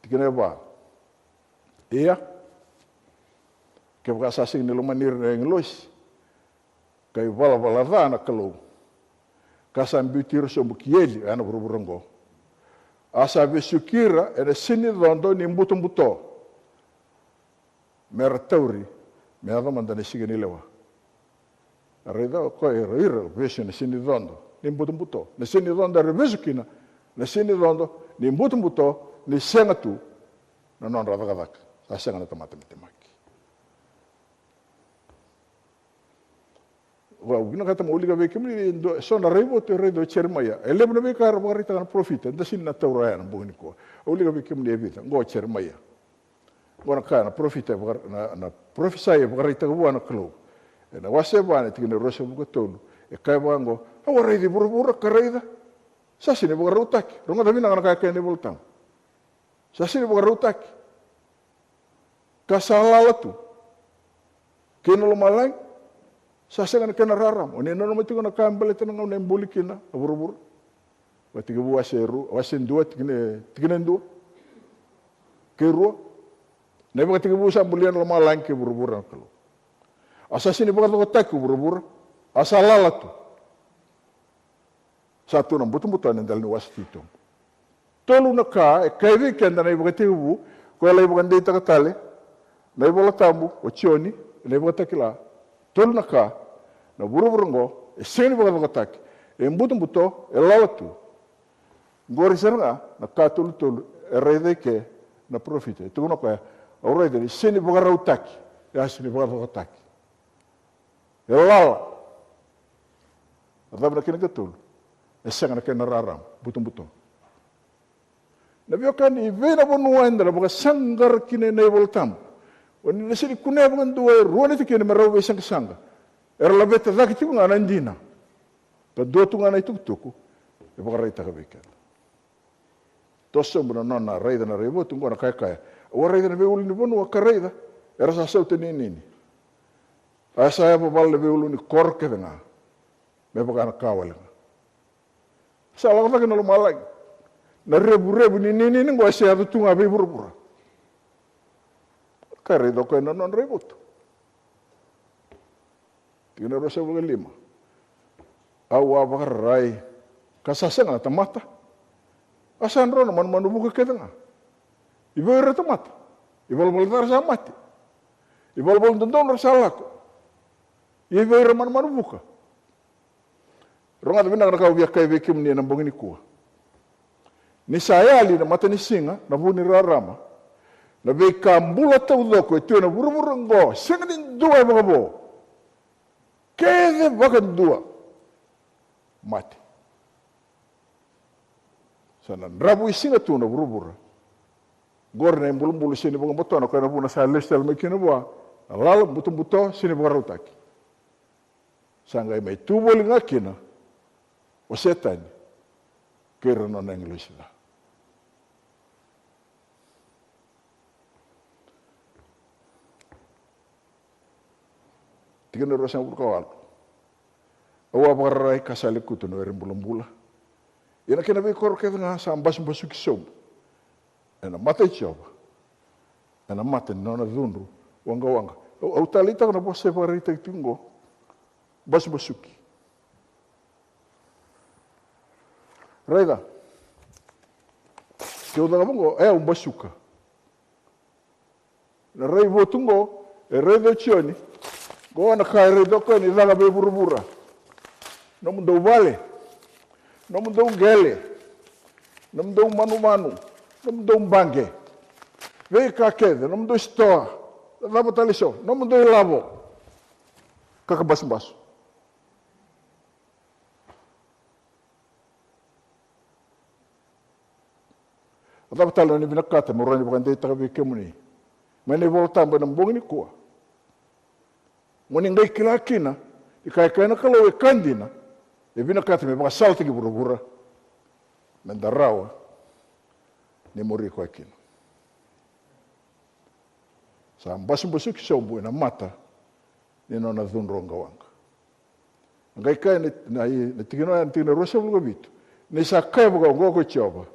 tikene ba ia ke ba sa sing ne lo manir ne nglos kai bala na kalo kasan bitir so bukieli ana buruburongo asa besukira ene sini rondo ni mbuto mertauri me ava mandane sigeni lewa arida ko ira beshe ne sini rondo ni mbuto ne sini rondo re besukina ne sini rondo ni mbuto ni sengatu na non rava asenga na tomate temaki wa ubina kata mauliga be kemni do sona rebo to redo chermaya elebna be kar bari tan profit da sinna tawra na boni ko uliga be kemni evita go chermaya gona kana profit na profisa e bari ta wana klo na wase bana tikine rosa bugo tolu e kai bango awara di buru kareida sasine bugo rutak ronga da mina kana kai ne voltam sasine bugo rutak kasala tu keno malai Sasa kan kena raram, oni nono mati kena kambal itu nang nem bulikina, abur-abur. Wati ke buah seru, wasen dua tikene dua. Keru, nebe kati ke buah sambulian lama lang ke bur-bur kalau. Asa sini bukan tak bur-bur, asa lalatu. Satu nang butuh-butuh nendal ni wasitito. Tolu naka, kai weekend na nebe kati ke buah, ko lai bukan dei takatale, nebe bola tamu, ochioni, nebe kati kila. Tolu naka, na buru-burungo, seni bukan tak, buto lawatu. Gori serga, na tolu erede ke na profite. Itu kono kaya, already seni bukan rautak, ya seni bukan tak. Lala, atau nak kena ketul, eseng nak kena raram, buto. Nabi akan ibena bonuan dalam bukan sanggar kini nebol tam. Wani nasiri kuna bukan dua ruan itu kini merau besang kesangga. Erlabet tak itu ngana ndina. Kedua tu ngana itu tuku. Ya bukan rai tak bekan. Tosso buna nona rai dan rai botu ngana kaya. Warai dan beul ni bonu wakarai dah. Era sasau ini. Saya babal lebih ulu ni korke dengan. Memang anak kawal. Salah kata kena lumalai. Na rebu ni gua siapa tu ngabe buru-buru. Kare do ko non rebut. Tingna rosa bukan lima. Awa bakarai kasaseng na tamata. Asan ron man buka ketanga. Ibu era tamata. Ibu boltar sa mati. I bol dondon rasalako. I veira manu buka. Ronga de vina kau via kai veki mni na bongini kua. Ni sayali na mata ni singa na vuni rarama. Na vei kambula tau loko e tue na vuruvurango. Singa ni dua e wakabo. Kede wakan dua. Mati. Sana rabu i singa tu na vuruvura. Gor na imbulu sini bunga botona kana buna sa lestel me kina bua. Lala buto sini bunga rautaki. Sanga mai tuboli ngakina. O setan. Kira no English la. Tiga na rosa burkawal. Awa bararai kasale kutu no erimbulombula. Ina kena be kor ke nga sa ambas basuki sob. Ena mata choba. Ena mata nona dunru wanga. Au talita na bosse barita tingo. Basuki. Raida. Keu da bongo un basuka. Na rei votungo e rei do chioni. Go na kai rei do ko ni dala be burubura. No mundo vale. No mundo gele. No mundo manu. No mundo bange. Vei ka kede, no mundo stoa. Da botaliso, no mundo lavo. Kaka basu. Ada talo ni binakata morani bukan dei tabi kemuni. Mene volta ba nambong ni ko. Moni ngai kilakina, ikai kana kalau e kandina. E binakata me ba salti ki burubura. Mendarawa ni mori ko akina. Sa basu ki sobu na mata ni nona dhunronga wanga. Ngai kai ni tigino antina rosa bugo bitu. Ni sa kai bugo go choba.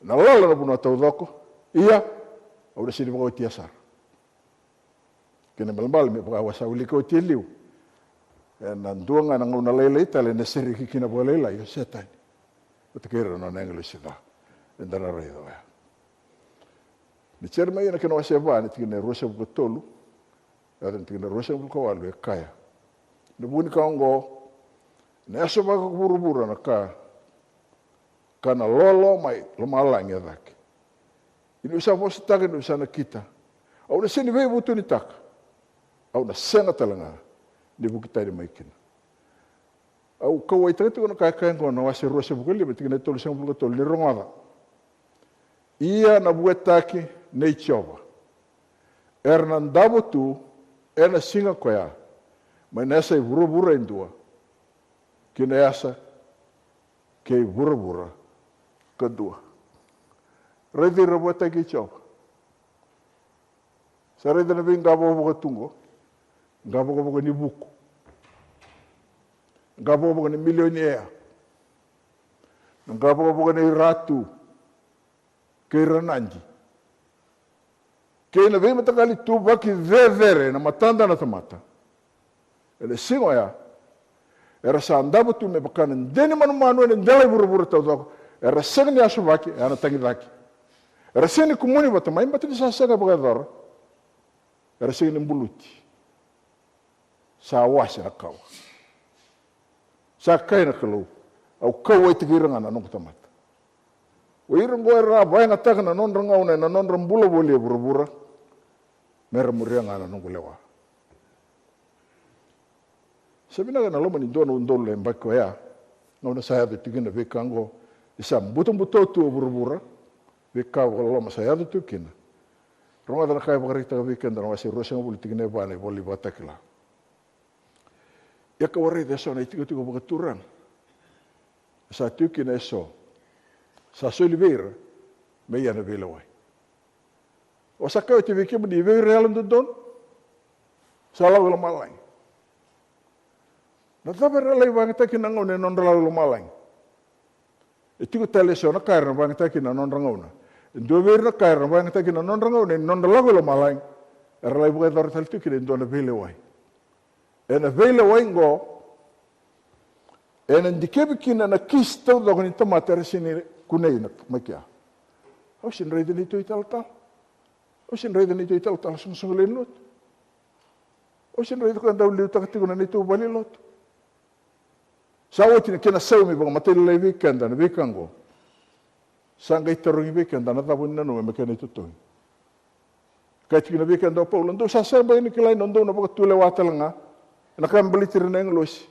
Na lala na puno tau doko, ia, au da sini wakau tia sar. Kena malambal me paka wasa uli kau tia liu. E na duanga na ngau na leila itale na seri kikina paka leila, ia setai. Ata kera na English ita, e dana rei doa. Ni tere mai na kena wasa eba, ni tigina rosa buka tolu, e ni tigina rosa buka walu e kaya. Na buni kaongo, na aso baka kuburu-buru na kaya, kana lolo mai lomalang ya dak. Ini usa fosi taka ni usa na kita. Au na sini vei butu ni taka. Au na senga talanga ni bukita ni maikina. Au kawai taka tu na kaya ko na wasi rosa bukali beti kena tolu sang buka tolu ni rongada. Ia na buetaki nei choba. Ernan dabo tu ena singa koya. Mai nesa i buru-buru indua. Kina asa kei buru-buru kedua. Redi rabuat lagi coba. Saya redi nabi ngabo tunggu, ngabo ni buku, ngabo ni milioner, ngabo ni ratu, kerananji. Kena nabi matakali tu baki vere na matanda na tamata. Ele singo ya. Era sa andabo tu me bakanan deni manu ni ndala buru-buru tau doko. Era seng ni asu baki, ana tangi baki. Era seng ni kumuni bata, main bata ni sasaga bagador. Era seng ni mbuluti. Sa awasi na kawa. Sa kai na kalau. Au kawa itigirang ana nung tamata. Uirang goe ra, baya ngataga na non rangau na non rambula boli buru-buru. Mera muriang ana nung lewa. Sabi na loma ni dono undolo le mbako ya. Ngau na saya tigina vekango. Isa buto tu buru-buru. Veka loma saya tu kina. Ronga dana kai bakarita weekend dana wasi rosa ngabuli tigina bane boli batakila. Ya ka warre deso na itigo bakaturang. Sa tu kina eso. Sa soliveira me ya na velawai. O sa ka te wiki mudi ve real don. Sa la malai. Na tabar lai bangata kina ngone non la malai. Itigo teleso na kair na bangata kina non rangauna. Ndo ver na kair na bangata kina non rangauna non lago lo malai. Erlai buka dor tal tu kina ndo na vele wai. Ena vele wai ngo. Ena ndikebi kina na kista do ni tamata resini kunei na makia. Au sin rei dele tu tal tal. O sin reida ni te tau tala sung len lot. O sin reida ko andau liu takatikuna ni tu bali lot. Sawa tina kena sau mi bang matele le weekend na weekango. Sanga itarongi weekend na tabu na no me kena tutoi. Kai tina weekend do Paulo ndo sa sa ba ni kilai ndo na baka tule watalanga. Na kan bali tirna nglosi.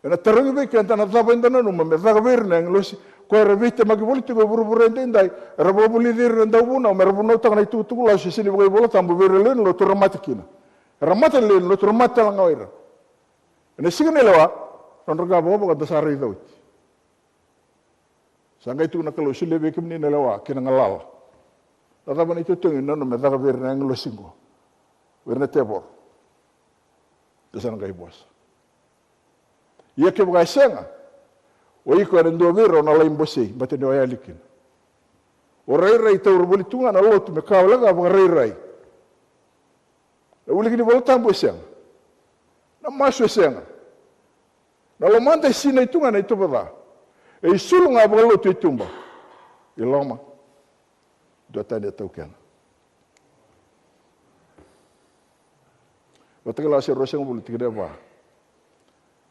Na tarongi weekend na tabu na no me daga verna nglosi. Ko era vite magi voliti go burbure ndai. Rabo buli dir ndau buna me rabo no tanga itu tu la sini bogai bola tambu verlen lo turamatikina. Ramata len lo turamata langa ira. Ne sigane lewa Ronroga bobo ka dasari daut. Sanga itu nak kalau sule bekim ni nelawa kena ngalal. Tata ban itu tungi nano me daga verna nglo singo. Verna tebor. Dasana kai bos. Ia ke bukai senga. O iko ada ndo vero na lain bosei bate no ya likin. O rai tau boli tunga na lotu me kau laga ba rai. Uli kini bolo tambo senga. Na maso senga. Na lo manda sina itu ngana itu bada. E sulu nga balo tu itumba. Iloma. Do tani tau kana. Watela se roseng bulu tigre ba.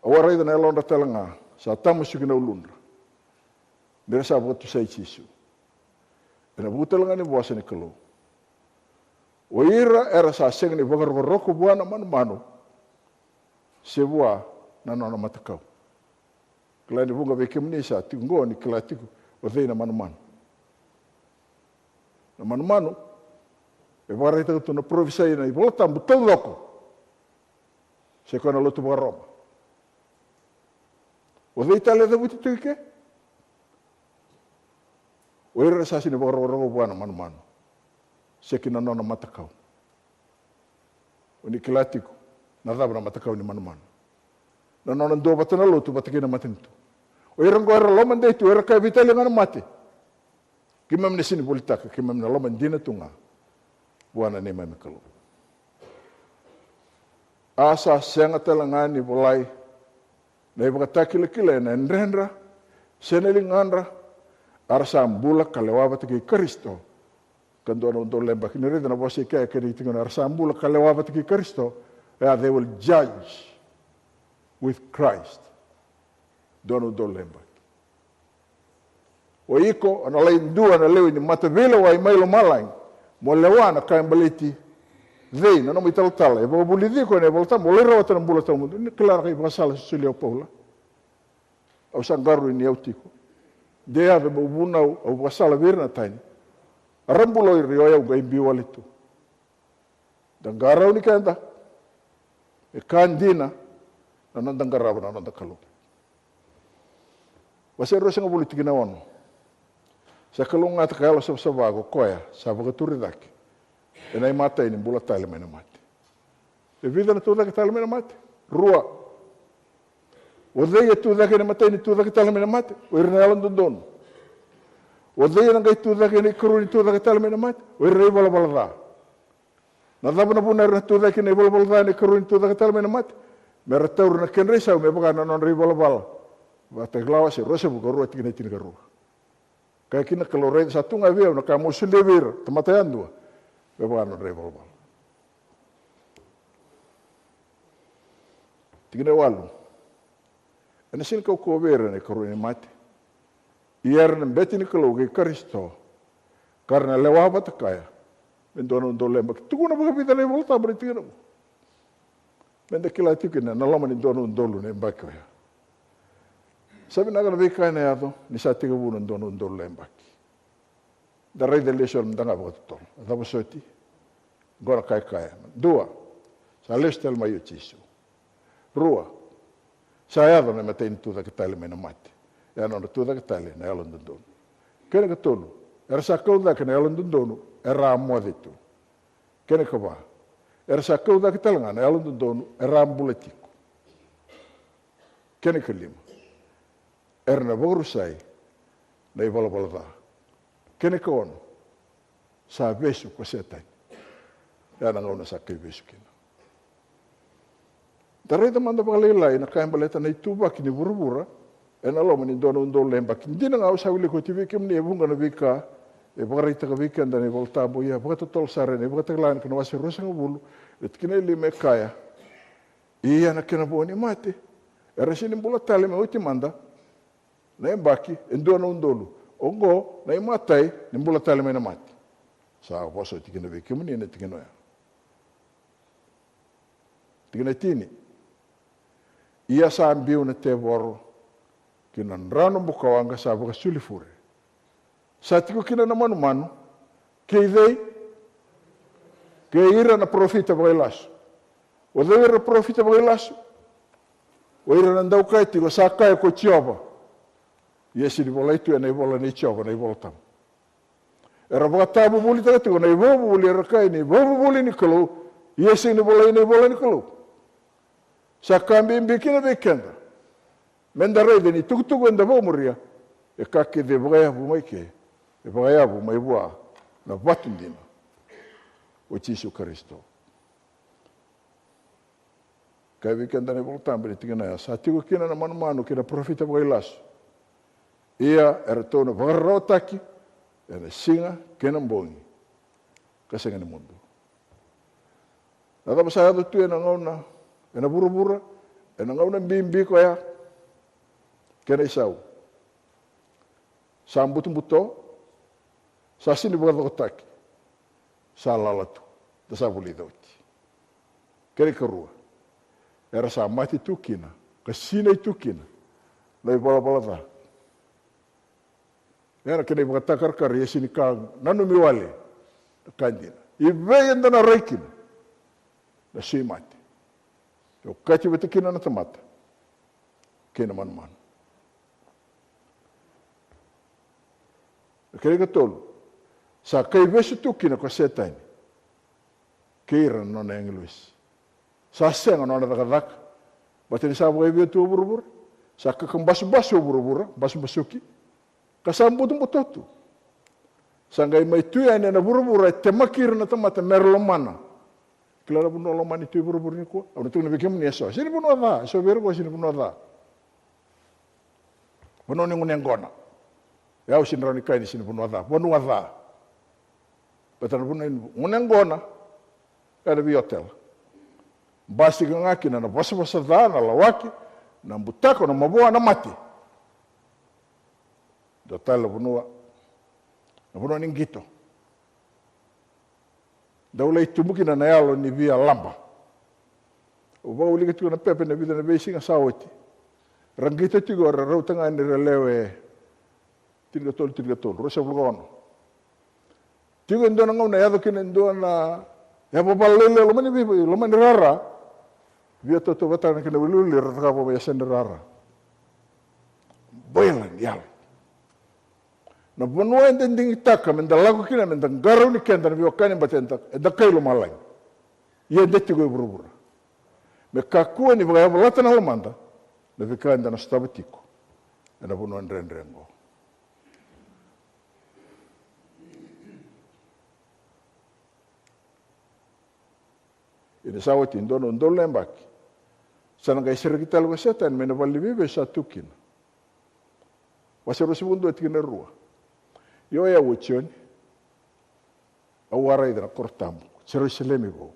Awara ida na londa talanga sa tamu sugina ulundra. Dere sa botu sai chisu. Ena butalanga ni boasa ni kalo. Oira era sa seng ni bagar buana manu. Sebua na nona matakau. Kala ni bunga bekem ni sa tingo ni kala tiku o na manu. Na manu. E vara ita tu na provisa ina i volta butal loko. Se kona lotu Roma. O tale da buti tuike. O ira sa sini bagar buana manu. Se kina nona matakau. O ni kala tiku na dabra matakau ni manu. Na nona ndo batana lotu batakina matintu. O ira ngora loma ndai tu ira ka vitali ngana mate. Kimam ne sini politaka kimam na loma ndina tunga. Buana ne mai mekalo. Asa senga talangani bolai. Na iba katakile kile na ndrendra. Seneli ngandra. Arasa ambula kalewa bataki Kristo. Kando na ndo lemba kinirida na bosi kaya kiri tingana arasa ambula kalewa bataki Kristo. Yeah, they will judge with Christ. Dono do lemba. O iko ana lain dua na lewi ni matavila wa imailo malain. Mo lewa na kain baliti. Zei na no mital tala. E bo buli diko ne volta mo le rawata na bula tamu. Ni klara kai basala sulia Paula. Au sangaru ni autiko. Dea ve bo bunau au basala virna tani. Arambulo i rioya u gai biwalitu. Dan garau ni kanda. E kandina na nandang garau na nandang kalu. Wasero sanga buli tigina wano. Sa kalunga ta kala sa sabago koya sa bagaturi daki. E nai mata ini bula tale mena mate. E vida na tuda que tale mena mate. Rua. O dei tu daki na mata ini tuda que tale mena mate. O irna alan dondon. O dei na gai tuda que ni kruni tuda que tale mena mate. O irna bala bala da. Na daba na buna irna tuda que ni bala bala da ni kruni tuda que tale mena mate. Me rataur na kenresa me baka na non ri bala bala. Bata glawa se rosa buka rua tigina tina rua. Kaya kina kalorei satu nga veo na kamu sulevir tamatayan dua. Beba no rebel bal. Tigina walu. Ana sin ka ko vera ne karone mate. Iar na beti ni kalo ge Kristo. Karena lewa bata kaya. Mendono ndo lemba. Tuku na baka pita ne volta bari tigina. Menda kila tikina na lama ni dono ndolu ne mbakaya. Sabi naga na vika na yato, ni sa tiga buno ndono lembaki. Darai de lesor mdanga baka tutol. Adabo soti, gora kaya. Dua, sa lestel mayo chisu. Rua, sa yato na matain tuda kitale mena mate. Yana na tuda kitale na yalon ndono. Kene ka tolu, era sa kauda ka na yalon ndono, era amuaditu. Kene ka ba, era sa kauda kitale nga na yalon ndono, era ambuletiku. Kene ka lima. Erna borusai na ivala balada. Kene kaon sa besu ko setai. Ya na ngona sa kai besu kina. Darai manda bagalai na kain baleta na ituba kini burubura. Ena lo mani dono ndo lemba kini dina ngau sa wile ko tivi kim ni ebunga na vika e whakarita ka weekend ane voltabu ia, whakatotol sarene, whakataklana kana wasi rusanga bulu, e tikina ili me kaya, ia na kena boni mate, e rasini mbula tale me uti manda, na e baki, e ndua na undolu, ongo, na e matai, ni mbula tale me na mate. Sa waso tikina wekimuni, ene tikina ya. Tikina tini, ia sa ambiu na te waro, kina nrano mukawanga sa waka sulifure. Sa tiko kina na manu, kei dhei, kei ira na profita waka ilasu. O dhei ira profita waka ilasu, o ira na ndau kai tiko sa kai ko tioba. Iesi ni vola itu ya na ivola ni tioba, na ivola tamu. Era waka tabu buli taka tiko, na ivola buli era kai, na ivola buli ni kalau, iesi ni vola ni kalau. Sa kambi mbikina wekenda. Menda reide ni tukutuku enda vomuria, e kake de vagayabu maike, e vagayabu maibua na vatundina o Jesu Kristo. Kai wekenda ne voltambere tingana ya, sa tiku kina na manu kina profita vagailasu. Ia era tona vagarraotaki, era singa kena mbongi, kasenga ni mundu. Nada masayado tu ena ngauna, ena bura-bura, ena ngauna mbimbi ko ya, kena isau. Sa mbutu-mbuto, sa sini buka-buka sa lalatu, da sa buli dauti. Kere karua. Era sa mati tukina, kasina tukina, na ibala-bala ta. Era kena buka takar-kar, ya sini ka nanu miwale, kandina. Ibeyan na raikina, na sui mati. Yo kati betakina na tamata, kena manu-manu. Kaya katolo, sa kay beso tukina ko setani, kira nona yang Luis. Sa senga nona daka-daka, batini sa kay beto buru-buru, sa kakang basu-basu buru-buru, basu-basuki, kasambutung-butotu. Sa ngay may tuya na buru-buru, ay temakir na tamata, merlomana. Kila puno lomani tu buru-buru ni ko, ano tu nabikim ni eso. Sini puno ada, so bero ko sini puno ada. Puno ni nguneng gona. Ya usin rani kai ni sini puno ada, puno ada. Betul puno nguneng gona, ada di hotel. Basi ngaki na basa-basa da na lawaki, na butako na maboa na mati. Hotel puno ni ngito. Daulai tumuki na nayalo ni via lamba. O ba uli kitu na pepe na vida na besi nga sawati. Rangita tigo ra rautanga ni relewe tiga tol rosa vlogono. Tigo ndona ngau na yado kina ndona ya babalele lo mani rara. Via toto batana kina wiluli rata ba ya sende rara. Boilan yal. Na bonua ending itaka mendalago kina mendangaro ni kenda na biokani batenta edakailo malai. Ia deti go buru-buru. Me kakua ni bagaya balata na lamanda na vikanda na stabatiko. Na bonua ndrengo. Ini sawati ndono lembaki. Sana kai serikita lo setan mena vali vive sa tukina. Wasero sibundo etikina rua. Yo ya wuchoni, awara idana kortambu, Jerusalem ibo.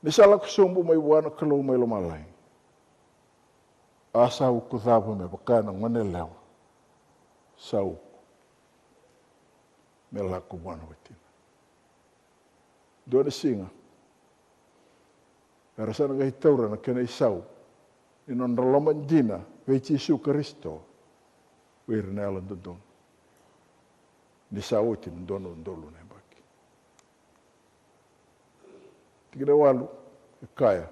Nisala kusumbu mai wana kalau mai lomalai. Asa ukuthabu me bakana ngwanelewa. Sau. Melaku wana wetina. Dona singa. Erasana ga hitaura na kena isau. Inon raloman dina, veichi Yesu Kristo. Wirna alan dudong. Ni sauti ndono ndolu na baki. Tigre walu kaya.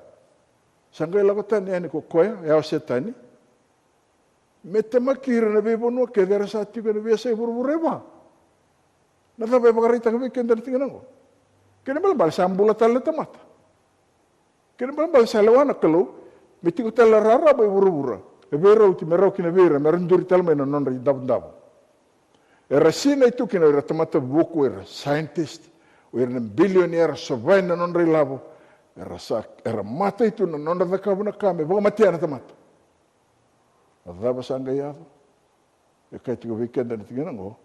Sangai lakotani yani ko koya ya setani. Metemakira na bebo no ke dera sa tigo na biasa buru-bureba. Na tabe bagarita kabe kender tingango. Kene bal sambula talle tamata. Kene bal salewana kelo mitigo talla rara ba buru-bura. E vero ti mero kina vera merenduri talme na non dab. Era sina itu kina era tamata buku era scientist, era billionaire survive na non rilabo, era mata itu na non da kabu na kame, baga mati ana tamata. Adaba sanga yado, e kai tigo weekend na tingana ngo,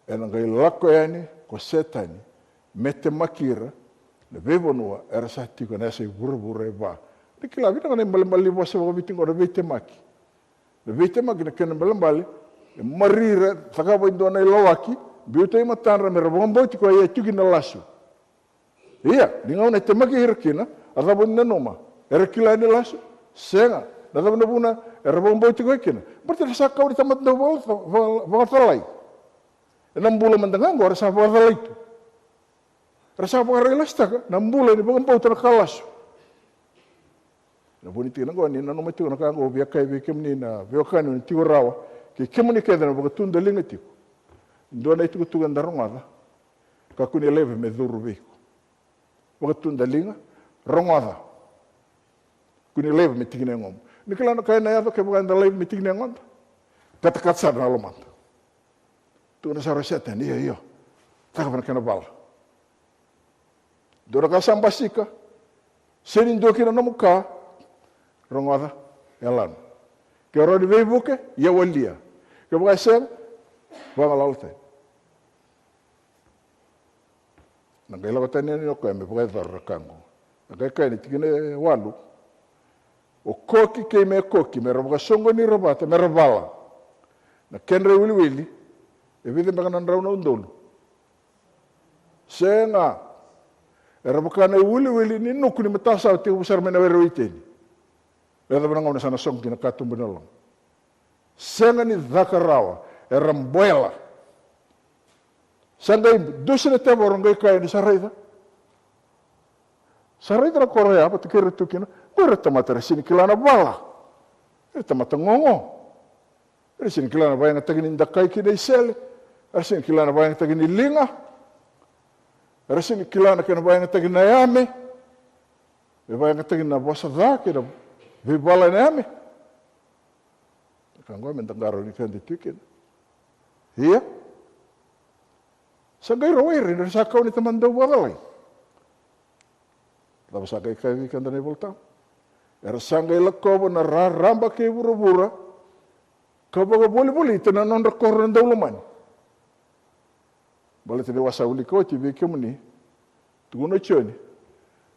e na ngai lako yani ko setani mete makira le bebonua era sa tiko na se buru e ba ni kila vita kana mbali bo se viti ngora vite maki le vite maki na kena mbali e marira taka bo indona ilawaki biutai matanra me rabombo tiko ia tuki na lasu ia dinga una te maki hirkina ada bo noma era kila ni lasu senga na da buna era rabombo tiko kina berarti sa kau di tamat do bo falai enam bulan mendanga ngora sa bo falai itu rasa apa relasta enam bulan ni rabombo tana kalas na boniti na ngoni na noma tiko na kango via kai vi kemni na vio kanu ni tiko rawa ke kemni ke na bo tunda linga tiko ndona itu tu gandarongada ka kuni leve me duru viko bo tunda linga rongada kuni leve me tigine ngom nikala na kai na ya ke bo ganda leve me tigine ngom kata katsa na lomat tu na saroseta ni yo taka bana kana bala dora ka sambasika senin do kina namuka rongada yalan ke ro di vebuke ya walia ke bo sen wanga lautai na ngai lawa tani ni ko me bo dar kango na kai kai ni tigine walu o koki ke me koki me roba songo ni robata me robala na kenre wili e vide me kana ndau ndolo senga e roba kana wili ni nuku ni matasa te usar me na wero iteni le da banga sana song kina katumbu nalo senga ni zakarawa e ramboela sangai dusine te borongai kai ni saraida ra korea apa tikere tukina ora tamata sini kilana bala e tamata ngongo e sini kilana bayang tagini ndakai ki dei sel e sini kilana bayang tagini linga e sini kilana kana bayang tagini yame e bayang tagini na bosa dake na vibala yame kanggo mentangaro ni kan ditukin iya sagai roer ni sakau ni teman do balai la sagai kai kan dane volta era sangai lako na ramba ke buru-bura ka boga boli tena non rekor ndau loman bale te wasa uli ko ti be kemni tu no choni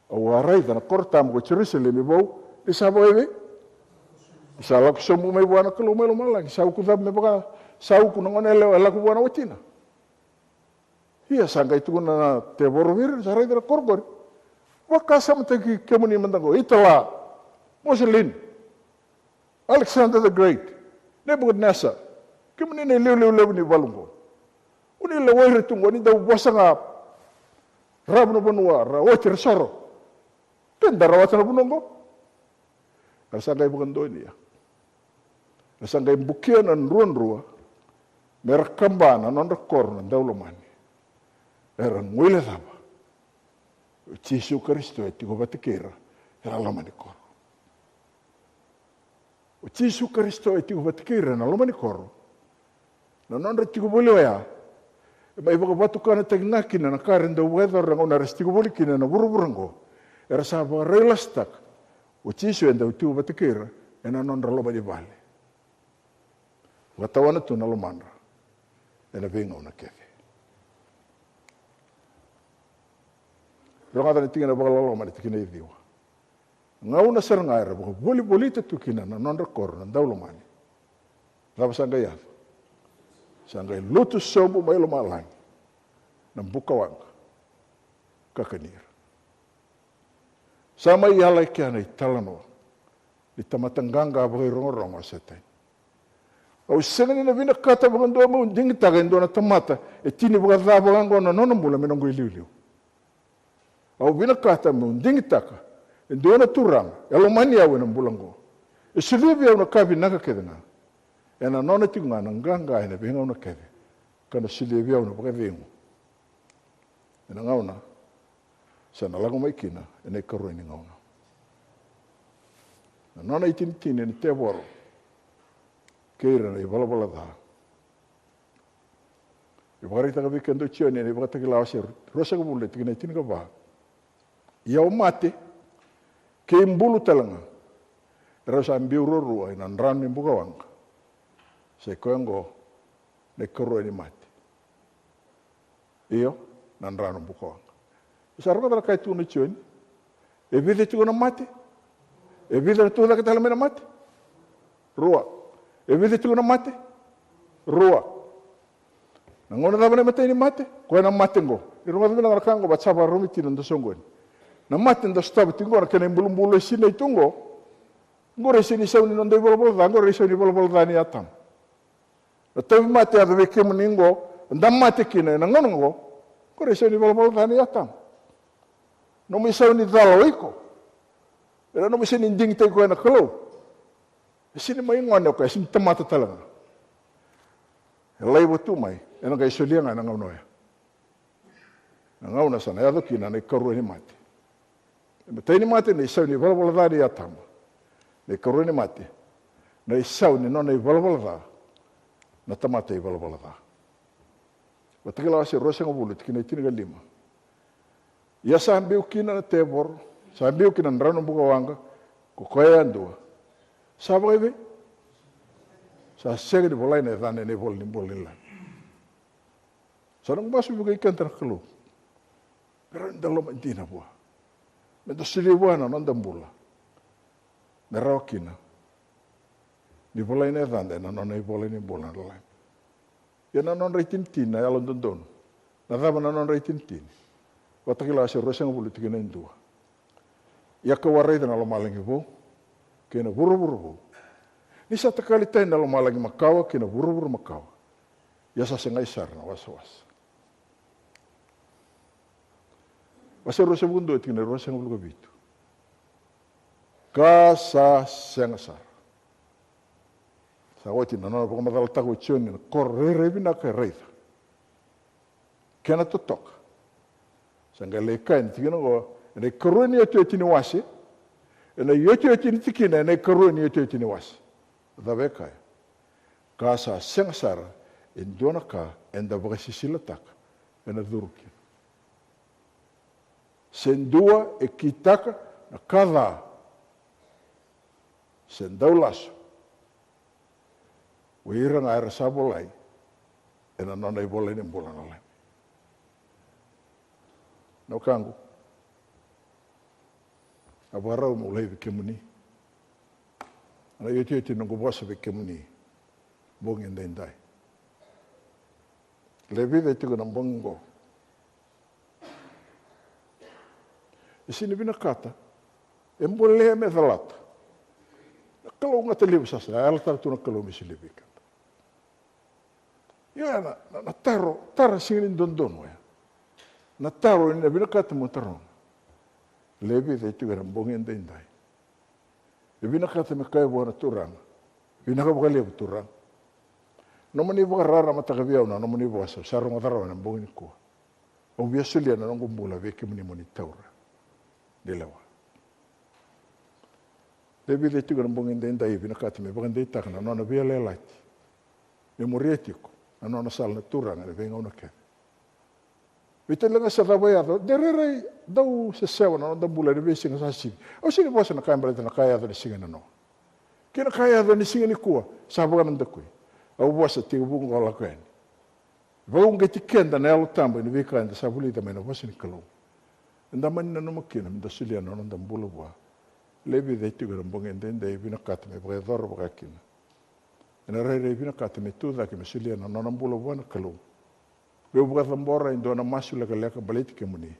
o arai dana kortam go Jerusalem bo isabo ebe isala ko somu me buana ko lo mala isau ku me boga sau ku ngone le la ku buana watina ia sangai tu na te borovir sarai dana korgor wakasa mtaki kemni mandango itala Muslim Alexander the Great Nebuchadnezzar kemni ne leu ni balungo uni le wai tungo ni da wasanga rabno bonwa ra otir soro tenda rawatana bunongo asanga ibukan donia asanga imbukia nan ruan merakambana non rekor nan daulomani era ngwile thaba Yesu Kristo e tiko batikira era lomani kor o Yesu Kristo e tiko batikira na lomani kor na non tiko bolea mai baka batukana tagngakina na karen da weather ngona restiko bolikina na buruburango era saba relastak o Yesu enda tiko batikira ena non lomani vale watawana tu na lomandra ena venga una kefe rongata ni tingana baka lalo mani tikina idiwa ngauna serangaira baka boli te tukina na non rekor na daulo mani lava sangaya sangai lutu sombu mai lo malang na buka wanga kakanir sama yala kiana italano di tamatanganga baka rongo setai au sengani na vina kata baka ndo mo dingita ga ndo na tamata e tini baka dhaba gango na nono mula menongo iliu au vina kata mo dingitaka ndo na turang elo mani awe na bulango e sivivi au na kavi naga kedena ena nona tinga na nganga ena benga una keve kana silevi au na baka vengu ena ngauna sana lago maikina ena karo ni ngauna na nona itintine ni te boro keira na ibalabala da ibari ta kabi kendo chioni ni baka takila wasir rosa ko bulle tigina tinga ba ia o mate ke imbulu talanga rosa ambiuro rua ina nran ni buka wanga se koengo ne koro ni mate Iyo, nan rano buko. Sarang kata kai tu nucuin, evide tu na mati, evide tu na kita lemena mati, ruak, evide tu na mati, ruak. Nangona na bana mati ni mati, kau na mati ngo. Irunga tu na kango baca baru miti nando songgon. Na mati nando stab tinggo na kena bulung bulu sini tungo, ngo resi ni sauni nando bol ngo resi ni bol dani atam. Tapi mati ada beke meningo, ndam mati kina nangona ngo, ngo resi ni bol dani atam. No me sauni dalo iko, era no me sini ding te ko na kalo. Sini mai ngone ko sini temata talanga. Elai botu mai, ena kai solianga na ngauno ya. Na ngauna sana ya doki na karu ni mate. Mate ni mate ni sauni bol dani atam. Ne karu ni mate. Na sauni no nei bol da. Na tamata i bol da. Watakila wasi rosa ngabulu tikina itina lima. Ia sambil kina na tebor, sambil kina nrano buka wanga, ko koe andua. Saba ibe? Sa sega di bolai na dhane ne bol ni la. Sarang basu buka ikan terkelu. Pero ndalo mantina bua. Mento sili bua na nondambula. Merao kina. Di bolai na dhane na nona i bolai ni bola la. Ia na non reitin tina ya london. Na dhaba na non reitin tina. Watakila ase rosa ngabulu tikina indua. Ia kawarai na lo malangi bo, kena buru-buru bo. Ni sa takali tai na lo malangi makawa, kena buru-buru makawa. Ia sa sengai sarna was-was. Wasa rosa bundu tikina rosa ngabulu kabitu. Kasa sengasar. Sa wati na nona paka madal tako ichioni na korre bina ka reitha. Kena tutok. Sangga lekai ni tikina ko ene karuni yote tini wasi ene yote tini tikina ene karuni yote tini wasi dabe kai kasa sengsara indona ka enda bagasi silatak ene duruki sendua ekitaka na kada sendaulas wira ngair sabolai ene nona ibolai ni bola nolai. No kangu. Abarau mulai bikemuni. Ana yote nungu bosa bikemuni. Bongi ndai. Lebi de tigo na bongo. Isini bina kata. Embole me dalata. Kalau ngata libu sasa, ala tu na kalau misi libi kata. Ya na taro singin dondon ya. Na taro ni na binakata mo tarong. Lebi de tigo na bongi ndai. Binakata me kaya buana turang. Binaka lebu turang. Nomoni buka rara matakabiau na nomoni buka sa sarong ataraw na bongi ko. O biasulia na nong kumbula veki muni muni taura. Dilawa. Lebi de tigo na bongi ndai binakata me buka ndai takana nona bia lelati. Memorietiko na nona sal na turang na venga una kaya. Vitelanga sa tabayado, derere daw sa sewa na nong bula ni besi nga sa sigi. O sini bosa na kaya balita na kaya ni singa na no. Kina kaya ni singa ni kuwa, sabaga ng dakoy. Au bosa tiga bunga wala kaya ni. Bagong gati kenda na yalo tamba ni vika anda sa bulita may na bosa ni kalong. Anda man na numakina, mda sulia na nong bula buwa. Lebi day tiga ng bunga hindi binakata may bagay dhoro bagakina. Inaray binakata may tuda ki masulia na nong bula buwa na kalong. Beu buka tambora indo na masu leka baliti ke muni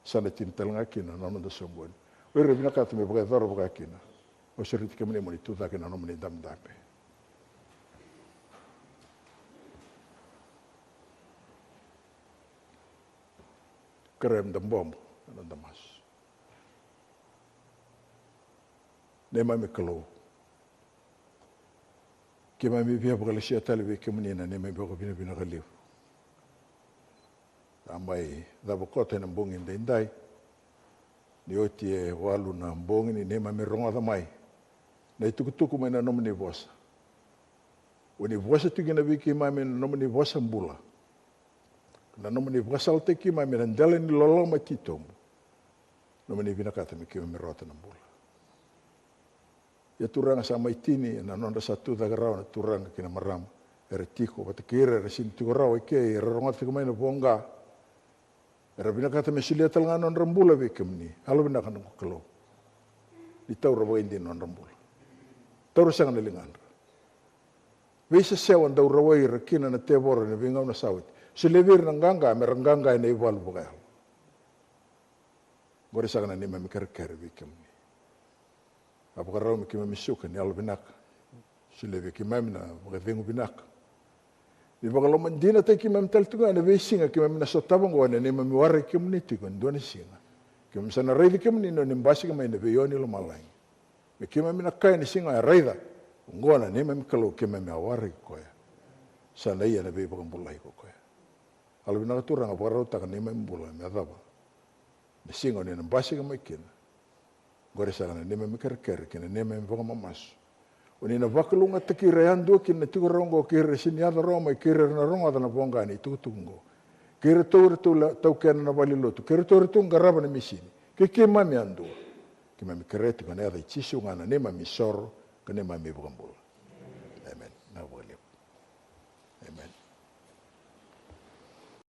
sana tintal ngakina na nonda sombon. Wera bina kata me buka dhoro buka kina. O seriti ke muni tu ta kina no muni dam dape. Kerem dam bom nonda mas. Nema me kalo. Ke mai bia buka lesia tali ke muni na nema buka bina kaliu. Amai dabokota na mbongi ndai ni oti e walu na mbongi ni nema me ronga da mai na tukutuku mai na nomni bosa oni bosa tigina biki mai me nomni bosa mbula na nomni bosa alte ki mai me ndele ni lolo matito nomni vina kata me ki me rota na mbula ya turanga sa mai tini na nonda satu da garau na turanga kina maram eretiko batakira resin tigorau ke ronga tigmai na bonga Era bina kata mesilia talanga non rambula we kemni. Halo bina kan ko kelo. Di tau rawa indi non rambula. Tau sang na lingan. We se sewan tau rawa I rakina na tebora na vinga na sawit. Selevir na nganga meranganga na iwal bukai. Gore sang na ni mamikar we kemni. Apa karau mi kima misuka ni al binak. Selevir kimamina bukai vingu binak. Di bakal mandina tay kimam taltunga na vesinga kimam na sotabang wana ni mami wari kim niti kon doni singa. Kimam sana reidi kim ni no nimbasi kimam na veyoni lo malai. Me kimam na kai ni singa reida. Ngona ni mami kalau kimam na wari koya. Sana iya na vey bakal bulai ko koya. Alu na turang apa rau tak ni mami bulai me adaba. Me singa ni nimbasi kimam kina. Gore sana ni mami kerker kina ni mami bakal mamas. Oni na vakalunga te kirean do kin na turongo kire siniada Roma kire na ronga na bonga ni tutungo. Kire tau ken na valilotu. Kire tu ngaraba na misini. Ke mami ando. Ke mami kereti kana ya chisu ngana ne mami soro kana mami bugambula.